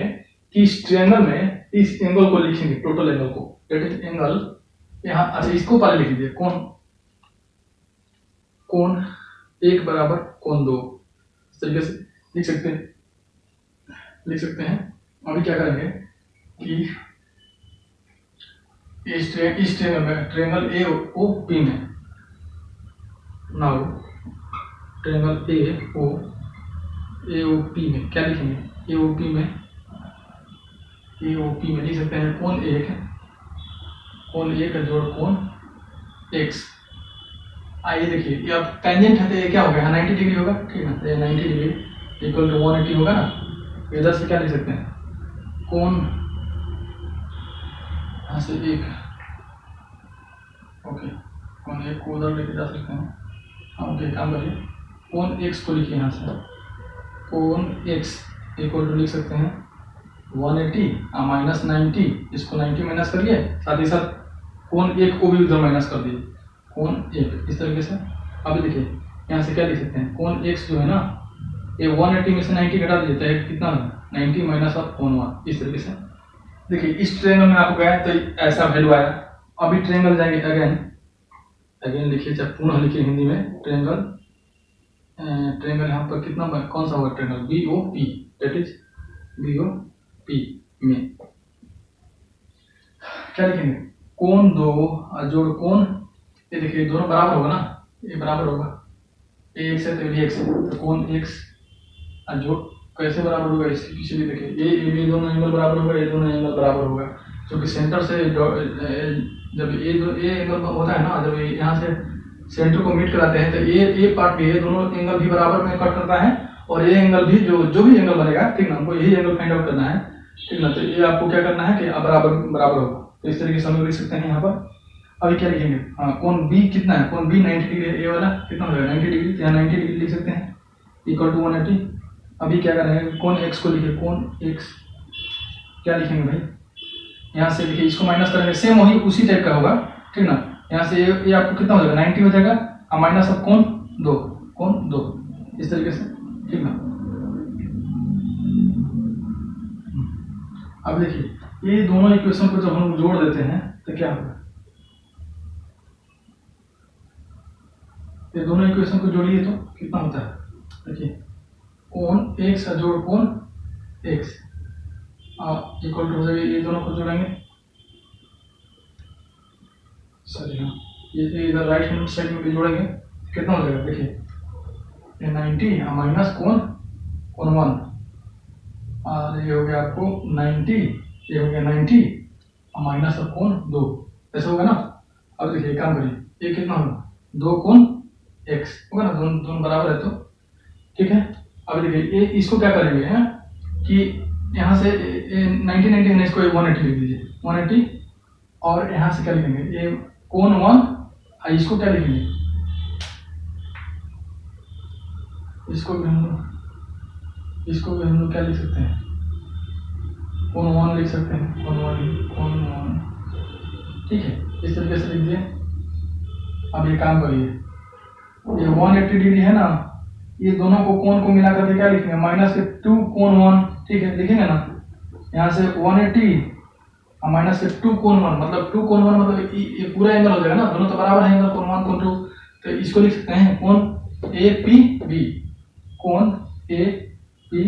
कि इस ट्रायंगल में इस एंगल को लिखेंगे, टोटल एंगल को, दैट इज एंगल यहाँ, अच्छा इसको पहले लिख दीजिए, कोण 1 बराबर कोण 2, इस तरीके से लिख सकते हैं। अभी क्या करेंगे कि इस ट्रेंगल ए ओ पी में, now triangle A O P में क्या लिखेंगे, ए ओ पी में लिख सकते हैं कोण ए का जोड़ कोण एक्स। आइए देखिए, ये अब टेंजेंट है तो ये क्या हो गया, 90 डिग्री होगा, ठीक है। तो ये 90 डिग्री इक्वल टू 180 होगा ना। इधर से क्या लिख सकते हैं, कोण यहाँ से एक, ओके, कोण एक को उधर लेके जा सकते हैं। हाँ ओके, काम करिए, कोण एक्स को लिखिए यहाँ से, कोण एक्स इक्वल टू लिख सकते हैं 180 माइनस 90, इसको 90 माइनस करिए, साथ ही साथ कोण एक को भी उधर माइनस कर दिए, कोण एक, इस तरीके से। अब देखिए यहाँ से क्या लिख सकते हैं, कोण एक्स जो है ना, ये 180 में से 90 घटा दीजिए, तो ये कितना होगा 90 माइनस ऑफ कोण 1, इस तरीके से। देखिए इस ट्रायंगल में आपको गया तो ऐसा वैल्यू आया। अभी ट्रायंगल जाएंगे अगेन लिखिए, चाहे पुनः लिखिए हिंदी में, ट्रायंगल यहाँ पर कितना कौन सा होगा triangle, B O P, that is B O P में क्या लिखेंगे, कोण दो जोड़ कोण, ये देखिए दोनों बराबर होगा ना, ये बराबर होगा, ए एक्स है तो बी एक्स है, तो कोण एक्स जोड़ कैसे बराबर होगा, इसके पीछे भी देखिए, ए बी दोनों एंगल बराबर होगा, ये दोनों एंगल बराबर होगा, क्योंकि सेंटर से जब ए एंगल होता है ना, जब यहाँ से सेंटर को मीट कराते हैं तो ए पार्ट भी, ये दोनों एंगल भी बराबर में कट करता है, और ये एंगल भी जो भी एंगल बनेगा, ठीक ना, हमको यही एंगल फाइंड आउट करना है, ठीक ना। तो ये आपको क्या करना है कि बराबर होगा, तो इस तरीके से हम लोग लिख सकते हैं यहाँ पर। अभी क्या लिखेंगे, हाँ कोण बी कितना है, कोण बी 90 डिग्री है, ए वाला कितना हो जाएगा 90 डिग्री, तो यहाँ 90 डिग्री लिख सकते हैं इक्वल टू 180। अभी क्या करेंगे, कोण एक्स को लिखिए, कोण एक्स क्या लिखेंगे भाई, यहाँ से लिखिए, इसको माइनस करेंगे, सेम वही उसी टाइप का होगा, ठीक ना। यहाँ से ये आपको कितना हो जाएगा 90 हो जाएगा, और माइनस ऑफ कोण 2, इस तरीके से, ठीक ना। अब देखिए ये दोनों इक्वेशन को जब हम जोड़ देते हैं तो क्या होगा, ये दोनों इक्वेशन को जोड़िए तो कितना होता है, देखिए कोण एक्स का जोड़ कोण एक्स इक्वल टू हो जाएगा, ये दोनों को जोड़ेंगे, सॉरी हाँ, ये इधर राइट हैंड साइड में भी जोड़ेंगे, कितना हो जाएगा देखिए, ये 90 माइनस कोण 1, और ये हो गया आपको 90, ये हो गया 90 और माइनस ऑफ कोण 2, ऐसा होगा ना। अब देखिए काम करिए, ये कितना होगा 2 कोण x होगा ना, दोनों बराबर है तो ठीक है। अब देखिए ये इसको क्या करेंगे हैं कि यहाँ से 90 है, इसको 180 लिख दीजिए, 180, और यहाँ से क्या लिखेंगे, ये कोण 1, इसको क्या लिखेंगे, इसको भी हम लोग क्या लिख सकते हैं, कोण 1 लिख सकते हैं, कोण 1, ठीक है, इस तरीके से लिख दिए। अब ये काम करिए, ये 180 डिग्री है ना, ये दोनों को कोण को मिला करके क्या लिखेंगे, माइनस के 2 कोण 1, ठीक है, लिखेंगे ना, यहाँ से 180 और माइनस के 2 कोण 1, मतलब 2 कोण 1 मतलब ये पूरा एंगल हो जाएगा ना, दोनों तो बराबर है एंगल, कोण 1 कोण 2, तो इसको लिख सकते हैं कोण ए पी बी, कोण ए पी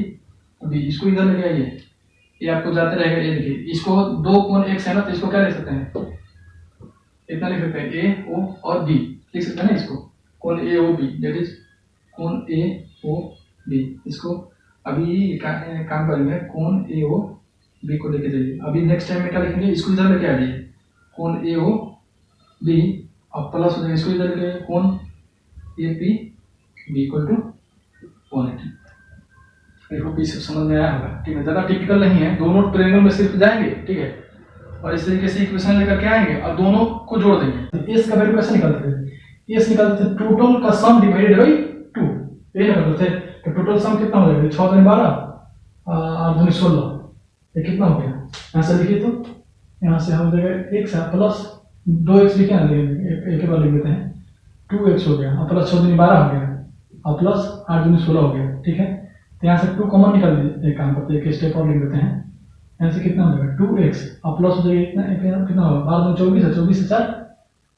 बी, इसको इधर लेके आइए, ये आपको जाते रहेगा। ये देखिए इसको 2 कोण एक्स है ना, तो इसको क्या लिख सकते हैं, इतना लिख सकते हैं ए ओ और बी लिख सकते हैं ना, इसको कोण ए ओ बी, दैट इज कोण ए ओ बी। इसको अभी काम करेंगे, कोण ए ओ बी को लेके जाइए। अभी नेक्स्ट टाइम में क्या लिखेंगे, इसको इधर लेके आ जाइए, कोण ए ओ बी और प्लस हो जाएगा, इसको इधर लेके कोण A P B equal to 180। देखो पी सब समझ में आया होगा, ठीक है, ज़्यादा टिपिकल नहीं है, दोनों ट्रायंगल में सिर्फ जाएंगे, ठीक है, और इस तरीके से इक्वेशन लेकर के आएंगे और दोनों को जोड़ देंगे। एस का वैल्यू कैसे निकालते थे, एस निकालते थे टोटल का सम डिवाइडेड बाई 2, ये निकालते थे, तो टोटल सम कितना हो जाएगा, 6 12 और 2 16, ये कितना हो गया, यहाँ से लिखिए तो यहाँ से हम देगा x प्लस 2x लिखे ना, एक बार लिख देते हैं, 2x हो गया और प्लस 6 12 हो गया और प्लस 8 2 16 हो गया, ठीक है। तो यहाँ से 2 कॉमन निकाल दीजिए, एक काम करते हैं, एक स्टेप और लिख देते हैं, यहाँ से कितना हो जाएगा 2x और प्लस हो जाएगा कितना होगा 12 24 है, 24 से 4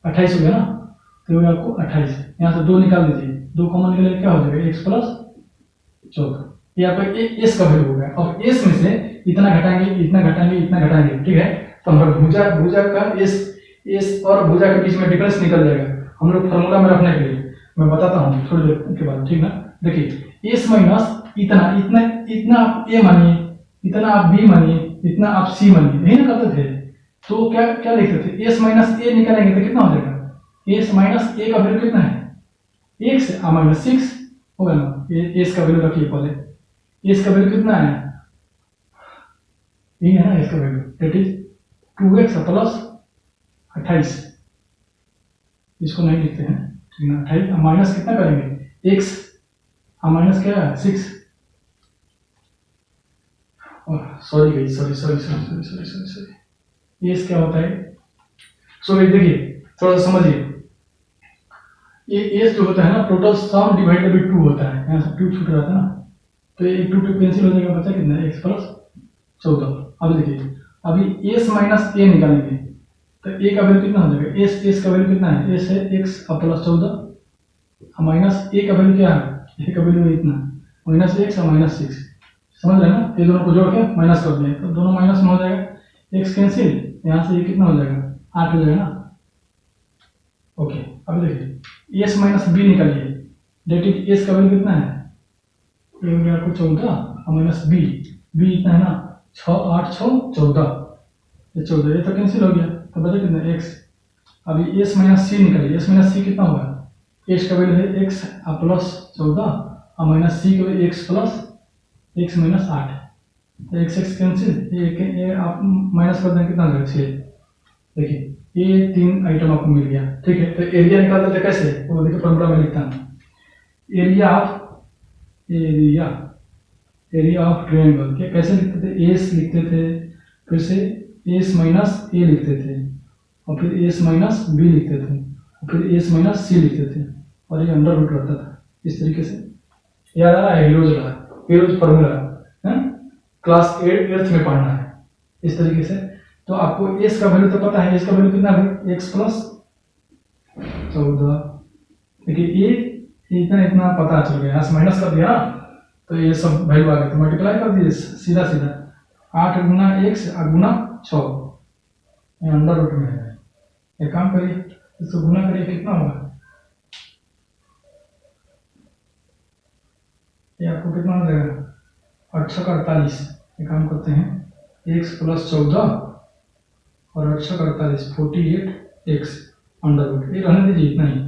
28 हो गया ना, तो होगा आपको 28, यहाँ से 2 निकाल दीजिए, 2 कॉमन निकाले क्या हो जाएगा x प्लस 14, ये आपका एस का वैल्यू हो गया। और एस में से इतना घटाएंगे, इतना घटाएंगे, इतना घटाएंगे, ठीक है, तो हमारा भुजा भुजा का एस एस और भुजा के बीच में डिफरेंस निकल जाएगा हम लोग फार्मूला में रखने के लिए। मैं बताता हूँ थोड़ी देर के बाद, ठीक ना। देखिए एस माइनस इतना इतना इतना आप ए मानिए, इतना आप बी मानिए, इतना आप सी मानिए, यही ना करते थे। तो क्या क्या लिखते थे, एस माइनस ए निकालेंगे तो कितना हो जाएगा, एस माइनस ए का वैल्यू कितना है, 1 से माइनस 6 होगा ना। एस का वैल्यू रखिए पहले, एस का वैल्यू कितना है, ये है ना एस का value, that is 2x plus 28। इसको नहीं लिखते हैं, ठीक है। 28 माइनस कितना करेंगे, x माइनस क्या है 6। सॉरी गई, sorry sorry sorry sorry sorry sorry sorry, ये क्या होता है। सो देखिए थोड़ा सा समझिए, ये एस जो होता है ना टोटल सम डिवाइडेड बाई 2 होता है, यहाँ से 2 छूट रहा था ना, तो ये 2 कैंसिल हो जाएगा, बचा कितना x प्लस 14। अब देखिए अभी एस माइनस ए निकालेंगे तो ए का वैल्यू कितना हो जाएगा, एस का वैल्यू कितना है, एस है x प्लस 14 माइनस ए का वैल्यू क्या है, ए का वैल्यू इतना माइनस x माइनस 6। समझ रहे हैं ना, ये दोनों को जोड़ के माइनस कर दिए तो दोनों माइनस में हो जाएगा, x कैंसिल, यहाँ से ये कितना हो जाएगा 8 हो जाएगा ना। ओके अब देखिए एस माइनस बी निकालिए, डेट इज एस का वैल्यू कितना है, ये हो गया आपको 14 माइनस बी, बी इतना है ना 6 8 6 14, ये 14 ये तो कैंसिल हो गया तो बचा कितना x। अभी एस माइनस सी निकालिए, एस माइनस सी कितना होगा, एस का वैल्यू है x प्लस 14 माइनस सी का value x plus x minus 8, तो x कैंसिल, ये आप माइनस कर दें कितना हो जाएगा 6। देखिए ये 3 आइटम आपको मिल गया, ठीक है। तो एरिया निकालते थे कैसे, वो देखिए फॉर्मूला में लिखता हूँ, एरिया ऑफ ट्रायंगल के कैसे लिखते थे, एस लिखते थे, फिर से एस माइनस ए लिखते थे, और फिर एस माइनस बी लिखते थे, और फिर एस माइनस सी लिखते थे, और ये अंडर रूट रहता था इस तरीके से। याद आ रहा है, ये रोज फॉर्मूला है, क्लास 8th में पढ़ना है इस तरीके से। तो आपको एस का वैल्यू तो पता है, एस का वैल्यू कितना है, x प्लस 14। देखिए ये इतना इतना पता चल गया, यहाँ से माइनस कर दिया तो ये सब वैल्यू आ गया, तो मल्टीप्लाई कर दिए सीधा सीधा, 8 गुना x गुना 6, ये अंडर रूट में है। एक काम करिए इसको गुना करिए, कितना होगा, ये आपको कितना हो जाएगा 8 6 48। एक काम करते हैं, x प्लस 14 और 8 6 48 48x अंडर रूट, ये रहने दीजिए इतना ही।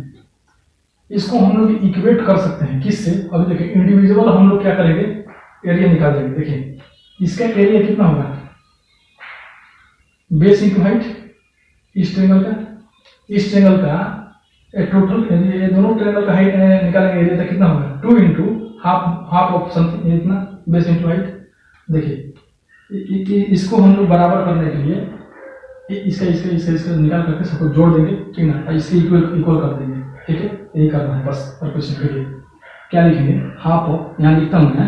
इसको हम लोग इक्वेट कर सकते हैं किससे, अभी देखिए इंडिविजुअल हम लोग क्या करेंगे, एरिया निकाल देंगे। देखिए इसका एरिया कितना होगा, बेस इंटू हाइट, इस ट्रायंगल का टोटल, ये दोनों ट्रायंगल का हाइट निकालेंगे, एरिया तो कितना होगा 2 इंटू हाफ ऑफ समथिंग, इतना बेस इंटू हाइट। देखिए इसको हम लोग बराबर करने के लिए इसका निकाल करके सबको जोड़ देंगे, ठीक ना, इसके इक्वल कर देंगे, ठीक है। यही करना है बस क्वेश्चन के लिए। क्या लिखेंगे, हाफ ऑफ, यहाँ लिखता हूँ मैं,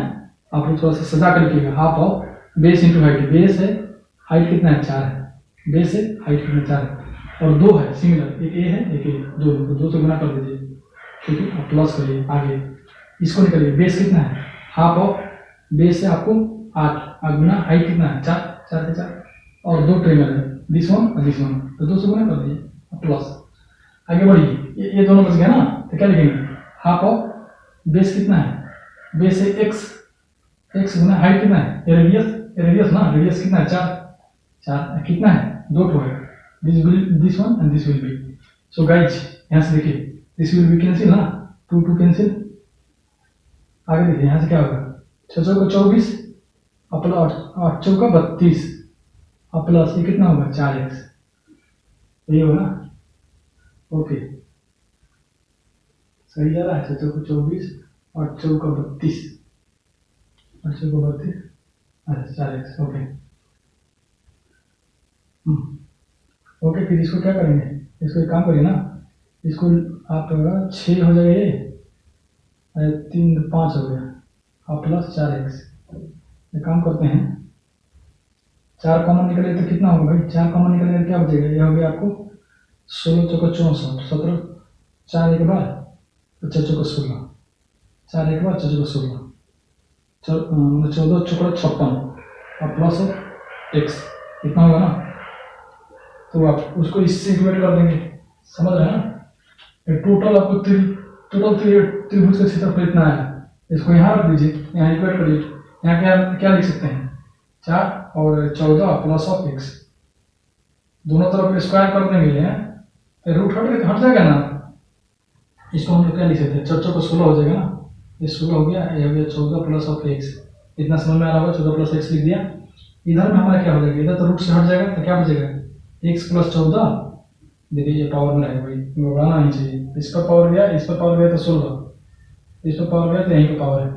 आप लोग थोड़ा सा सजा कर लिखिएगा, half of base into height, base है हाइट कितना है 4 है, बेस है हाइट कितना 4 है, और 2 है सिमिलर, एक ए है एक ए, 2 से गुना कर दीजिए, ठीक है। आप प्लस करिए आगे, इसको निकालिए, बेस कितना है, हाफ ऑफ बेस है आपको 8 गुना हाइट कितना है 4 4 से 4, और 2 ट्रायंगल है, दिस वन और दिस वन, तो 2 से गुना कर दीजिए प्लस। आगे बढ़िए, ये दोनों बच गया ना, तो क्या लिखेंगे, हाफ ऑफ बेस कितना है, बेस है x गुना हाइट कितना है, रेडियस ना, रेडियस कितना है 4 कितना है 2 है, this one and this will be. So guys यहाँ से देखिए दिस विल बी कैंसिल ना, 2 कैंसिल। आगे देखिए यहाँ से क्या होगा, 6 चौका 24 प्लस 8 चौका 32 प्लस ये कितना होगा 4x, ये होगा ओके, सही जा रहा है। 6 चौका 24 8 चौका 32 8 चौका 32, अच्छा 4x, ओके ओके। फिर इसको क्या करेंगे, इसको एक काम करिए ना, इसको आप 6 हो जाएगा, ये 3 5 हो गया, और प्लस 4x। एक काम करते हैं, 4 कॉमन निकले तो कितना होगा भाई, 4 कॉमन निकलेगा क्या बचेगा, ये हो गया आपको 16 चौका 64 17 4 एक बार 4 चौका 16 4 एक बार 4 चौका 16 14 चौका 56 और प्लस x कितना होगा ना तो आप उसको इससे इक्वेट कर देंगे, समझ रहे हैं ना। टोटल आपको टोटल त्रिभुज का क्षेत्रफल इतना है, इसको यहाँ रख दीजिए, यहाँ इक्वेट करिए। यहाँ क्या क्या लिख सकते हैं, 4 और 14 प्लस ऑफ x, दोनों तरफ स्क्वायर कर देंगे, तो रूट हट जाएगा ना। इसको हम लोग क्या लिख सकते हैं, 4 को 16 हो जाएगा ना, ये 16 हो गया, ये हो गया 14 प्लस ऑफ x। इतना समझ में आ रहा होगा, 14 प्लस x लिख दिया। इधर में हमारा क्या हो जाएगा, इधर तो रूट से हट जाएगा, तो क्या बचेगा, x प्लस 14। देखिए ये पावर में रहेगा भाई, घबराना नहीं चाहिए। इस पर पावर गया, इस पर पावर गया तो 16, इस पर पावर गया तो यहीं पर पावर है।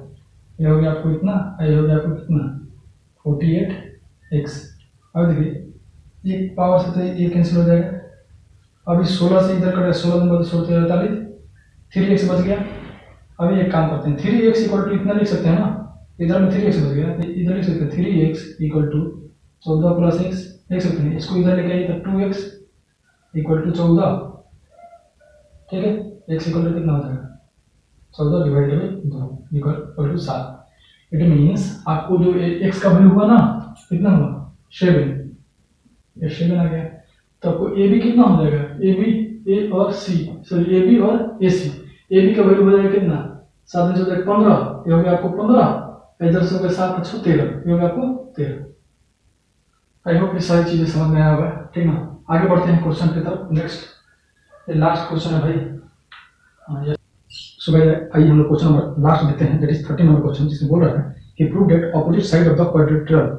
ये हो गया आपको इतना, ये हो गया आपको कितना, 48x। अब देखिए एक पावर से तो ये कैंसिल हो जाएगा। अब इस 16 से इधर कटेगा, 16 नंबर 16 43, 3x बच गया। अभी एक काम करते हैं, 3x इक्वल टू इतना लिख सकते हैं ना, इधर में 3x बच गया, तो इधर लिख सकते हैं 3x equal to 14 plus x लिख सकते हैं। इसको इधर लेके आइए तो 2x इक्वल टू 14, ठीक है। x इक्वल टू कितना हो जाएगा, 14 divided by 2 equal to 7। It means आपको जो x का वैल्यू हुआ ना, कितना हुआ, 7, ये 7 आ गया। तो आपको ए बी कितना हो जाएगा, ए बी, ए और सी, सॉरी ए बी और ए सी। ए बी का वैल्यू हो जाएगा कितना, 7 में 15, ये हो गया आपको 15, इधर से हो गया 7 में 13, ये हो गया आपको 13। आई होप ये सारी चीजें समझ में आया होगा, ठीक ना। आगे बढ़ते हैं क्वेश्चन की तरफ। नेक्स्ट, ये लास्ट क्वेश्चन है भाई। सो भाई आइए हम लोग क्वेश्चन नंबर लास्ट देते हैं, दैट इज 13 नंबर क्वेश्चन, जिसमें बोल रहा है कि prove that opposite side of the quadrilateral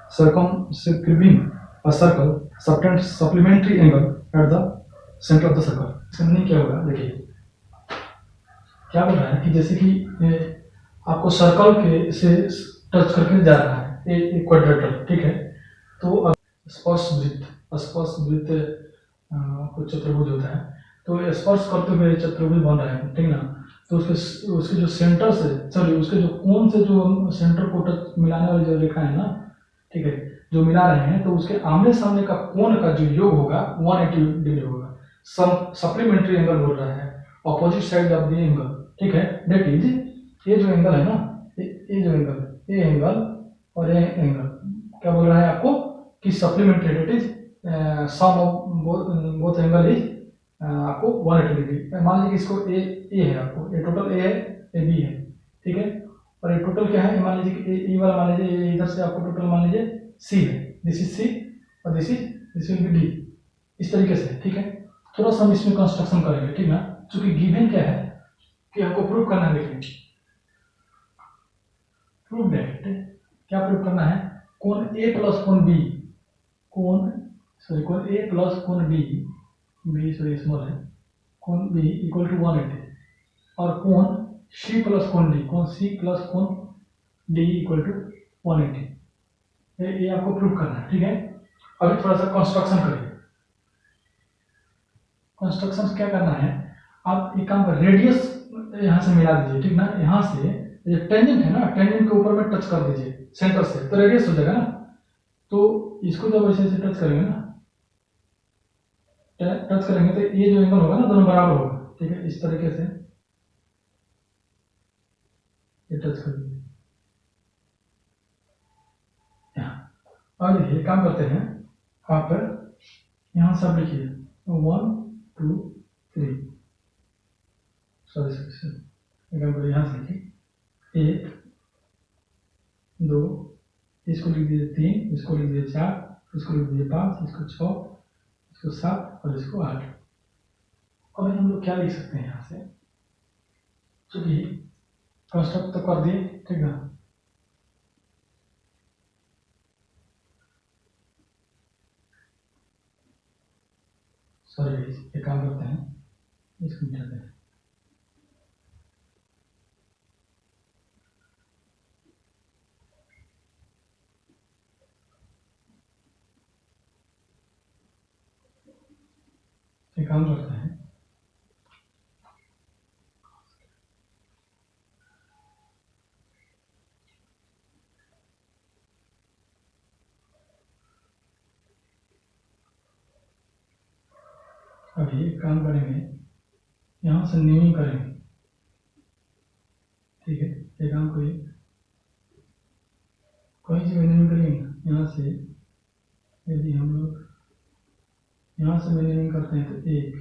circumscribing a circle subtends supplementary angle at the center of the circle। इसका मीनिंग क्या होगा, देखिए क्या बोल रहा है कि जैसे कि आपको सर्कल के से टच करके जा रहा है एक क्वाड्रिलेटरल, ठीक है। तो स्पर्श वृत्त कुछ चतुर्भुज होता है, तो स्पर्श करते हुए चतुर्भुज बन रहा है, ठीक ना। तो उसके जो सेंटर से, सॉरी उसके जो कोण से जो सेंटर को टच मिलाने वाली जो रेखा है ना, ठीक है, जो मिला रहे हैं, तो उसके आमने सामने का कोण का जो योग होगा 180 डिग्री होगा। सप्लीमेंट्री एंगल बोल रहा है, opposite side of the angle, ठीक है। दैट इज, ये जो एंगल है ना, ये जो एंगल, ये एंगल और ये एंगल क्या बोल रहा है आपको कि supplementary, that is sum of both angle is आपको 180 डिग्री। मान लीजिए इसको ए है, आपको ये टोटल ए है, ए बी है, ठीक है। और ये टोटल क्या है, मान लीजिए ए वाला मान लीजिए, इधर से आपको टोटल मान लीजिए सी है, दिस इज सी और दिस विल बी डी, इस तरीके से, ठीक है। थोड़ा सा हम इसमें कंस्ट्रक्शन करेंगे, ठीक ना। क्योंकि गिवन क्या है कि हमको प्रूव करना है, देखिए प्रूव दैट, क्या प्रूव करना है, कोण ए प्लस कोण बी, कोण ए प्लस कोण बी सॉरी स्मॉल है, कोण बी इक्वल टू 180, और कोण सी प्लस कोण डी, कोण सी प्लस कोण डी इक्वल टू 180। ये आपको प्रूव करना है, ठीक है। अभी थोड़ा सा कंस्ट्रक्शन करिए। कंस्ट्रक्शन क्या करना है, आप एक काम कर, रेडियस यहाँ से मिला दीजिए, ठीक ना। यहाँ से ये टेंजेंट है ना, टेंजेंट के ऊपर में टच कर दीजिए सेंटर से, तो रेडियस हो जाएगा ना। तो इसको जब ऐसे ऐसे टच करेंगे ना, टच करेंगे तो ये जो एंगल होगा ना, दोनों बराबर होगा, ठीक है। इस तरीके से ये टच कर दीजिए। अब देखिए काम करते हैं, आप यहाँ सब लिखिए 1 2 3, सॉरी यहाँ से लिखिए 1 2, इसको लिख दीजिए 3, इसको लिख दीजिए 4, इसको लिख दीजिए 5, इसको 6, इसको 7 और इसको 8। अब हम लोग क्या लिख सकते हैं यहाँ से, चलिए कंस्ट्रक्ट तो कर दिए, ठीक है। सॉरी ये काम करते हैं, इसको मिटाते हैं। ये काम करते हैं, अभी काम करेंगे, यहाँ से न्यूइंग करेंगे, ठीक है। ये काम करिए, कोई सी न्यूइंग करेंगे यहाँ से, यदि हम लोग यहाँ से मिनिमम करते हैं तो 1,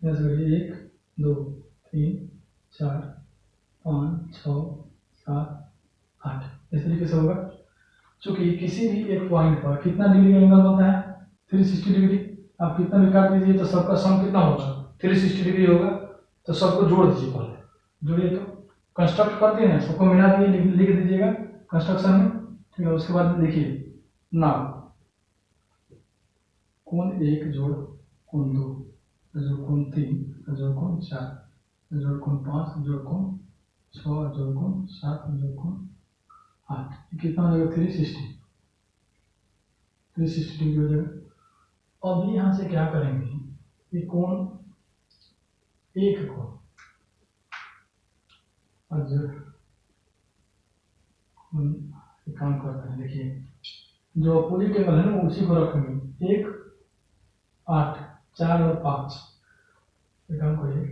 जैसे करिए 1 2 3 4 5 6 7 8, इस तरीके से होगा। चूंकि किसी भी एक पॉइंट पर कितना डिग्री का एंगल बनता है 360 डिग्री। आप कितना भी काट दीजिए तो सबका सम कितना होगा 360 डिग्री होगा। तो सबको जोड़ दीजिए, पहले जोड़िए तो कंस्ट्रक्ट कर दिए ना, सबको मिला दिए, लिख दीजिएगा कंस्ट्रक्शन में, ठीक है। उसके बाद देखिए नाउ कोण 1 जोड़ कोण 2 जोड़ कोण 3 जोड़ कोण 4 जोड़ कोण 5 जोड़ कोण 6 जोड़ कोण 7 जोड़ कोण 8, कितना हो जाएगा 360 डिग्री हो जाएगा। अब यहाँ से क्या करेंगे कि कोण 1 को काम करते हैं। देखिए जो अपोजिट एंगल है ना उसी को रखेंगे 1 8 4 और 5, काम करिए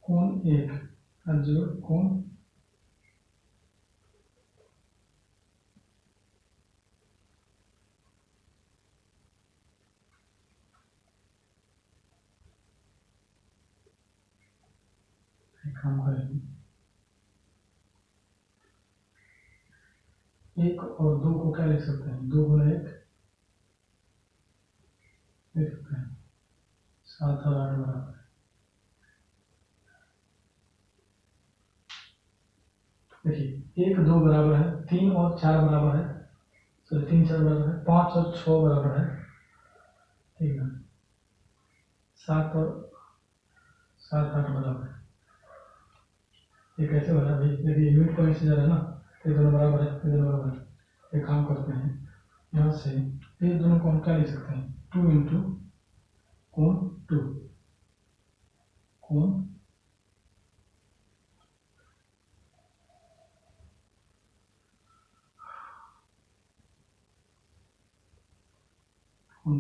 कोण 1 जोड़ कोण 1 और 2 को क्या लिख सकते हैं 2 गुना 1 लिख सकते हैं 7 और 8 बराबर। देखिए 1 2 बराबर है, 3 और 4 बराबर है, सॉरी 3 4 बराबर है, 5 और 6 बराबर है, ठीक है। 7 और 7 8 बराबर है। ये कैसे बना भाई, देखिए यूनिट पॉइंट से जा रहा है ना, ये दोनों बराबर है, ये दोनों बराबर है। एक काम करते हैं यहाँ से ये दोनों को हम क्या लिख सकते हैं 2 इंटू कोण 2 कोण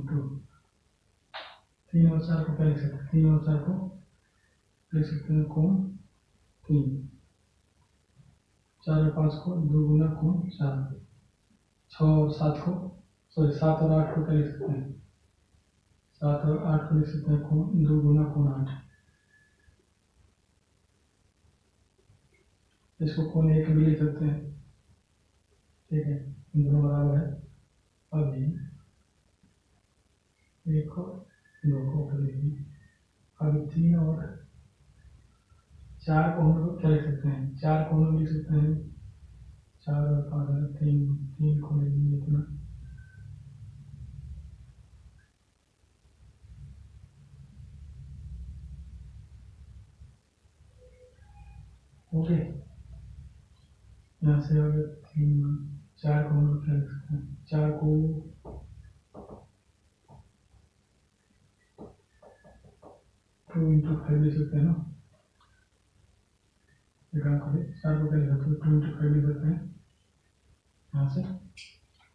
2, 3 और 4 को क्या लिख सकते हैं 3 और 4 को लिख सकते हैं कोण 3, 4 और 5 को 2 गुना कोण 4, 6 और 7 को सॉरी 7 और 8 को क्या लिख सकते हैं 7 और 8 को लिख सकते हैं कोण 2 गुना कोण 8। इसको कोण 1 भी लिख सकते हैं, ठीक है, दोनों बराबर है। अभी 1 और 2 को कर लीजिए। अभी 3 और 4 को हम लोग क्या लिख सकते हैं 4 को हम लोग लिख सकते हैं 4 और 5 3 को लिख लीजिए इतना, ओके। यहाँ से हो गया 3 4 को हम लोग क्या लिख सकते हैं 4 को 2 इंटू 5 लिख सकते हैं ना, ये काम करिए 4 को क्या लिख सकते हैं 2 इंटू 5 लिख सकते हैं यहाँ से,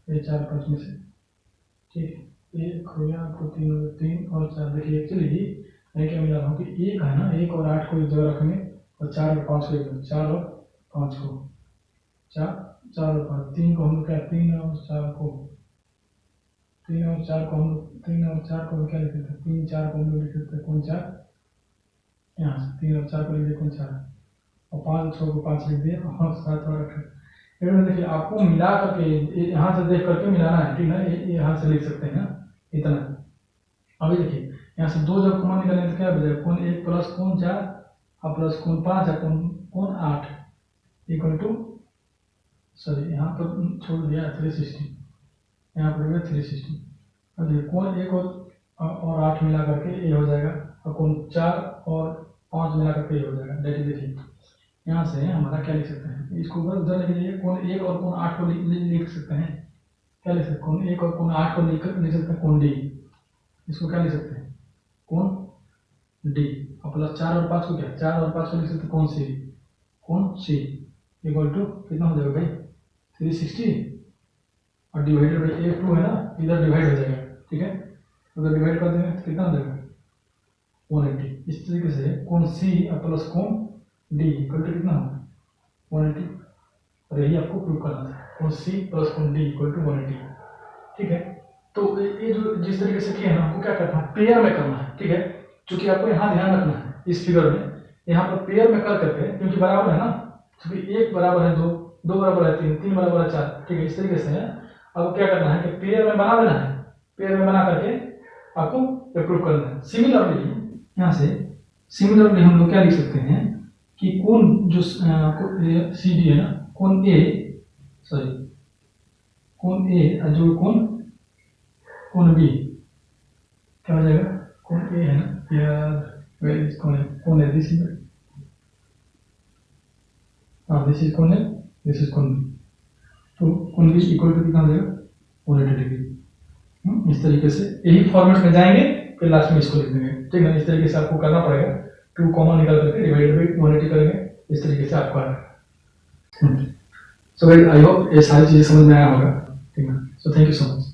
ये 4 5 में से, ठीक है। 1 हो गया आपको 3 हो गया 3 और 4। देखिए एक्चुअली ही मैं क्या मिला रहा हूँ कि 1 है ना 1 और 8 को एक जगह रखेंगे और 4 और 5 को एक जगह, 4 और 5 को 4 और 5 3 को हम लोग क्या 3 और 4 को 3 और 4 को हम लोग 3 और 4 को क्या लिख सकते हैं 3 4 को हम लोग लिख सकते हैं कोण 4, यहाँ से 3 और 4 को लिख दिए कोण 4 और 5 और 6 को 5 लिख दिए और 7 और 8। देखिए आपको मिला करके यहाँ से देख करके मिलाना है, ठीक है। ये यहाँ से लिख सकते हैं इतना। अभी देखिए यहाँ से 2 जब कॉमन निकालेंगे तो क्या बचेगा कोण 1 प्लस कोण 4 और प्लस कोण 5 है कोण 8 इक्वल टू, सॉरी यहाँ पर छोड़ दिया 360, यहाँ पर हो गया 360। अब देखिए कोण 1 और 8 मिला करके ये हो जाएगा और कोण 4 और 5 मिला करके ये हो जाएगा। देखिए यहाँ से हमारा क्या लिख सकते हैं इसको उधर लिख लीजिए कोण 1 और कोण 8 को लिख सकते हैं, क्या लिख सकते हैं कोण 1 और कोण 8 को लिख सकते हैं कोण डी, इसको क्या लिख सकते हैं कोण डी और प्लस 4 और 5 को क्या 4 और 5 को लिख सकते हैं कोण सी इक्वल टू कितना हो जाएगा भाई 360 और डिवाइडेड बाई 2 है ना, इधर डिवाइड हो जाएगा, ठीक है। अगर डिवाइड कर देंगे तो कितना हो जाएगा 180। इस तरीके से कोण सी और प्लस कोण डी इक्वल टू कितना होगा 180, और यही आपको प्रूव करना था कोण सी प्लस कोण डी इक्वल टू 180। ठीक है। तो ये जो जिस तरीके से किए हैं हमको क्या करना है, पेयर में करना है, ठीक है। चूंकि आपको यहाँ ध्यान रखना है इस फिगर में, यहाँ पर पेयर में कर करके, क्योंकि बराबर है ना, क्योंकि 1 बराबर है 2, 2 बराबर है 3, 3 बराबर है 4, ठीक है। इस तरीके से है। अब क्या करना है कि पेयर में बना देना है, पेयर में बना करके आपको अप्रूव करना है। सिमिलरली यहाँ से सिमिलरली हम लोग क्या लिख सकते हैं कि कोण जो सी डी है ना, कोण ए, सॉरी कोण ए जो कोण बी क्या हो जाएगा, कोण ए है ना, या कोण है दिस इज, हाँ दिस इज कोण है, दिस इज कोण बी, तो कोण बी इक्वल टू कितना हो जाएगा 180 डिग्री। इस तरीके से यही फॉर्मेट में जाएंगे, फिर लास्ट में इसको लिख देंगे, ठीक है। इस तरीके से आपको करना पड़ेगा, 2 कॉमन निकाल करके डिवाइडेड बाई 180 करेंगे, इस तरीके से आपको आएगा। सो गाइस आई होप ये सारी चीजें समझ में आया होगा, ठीक है। So thank you so much.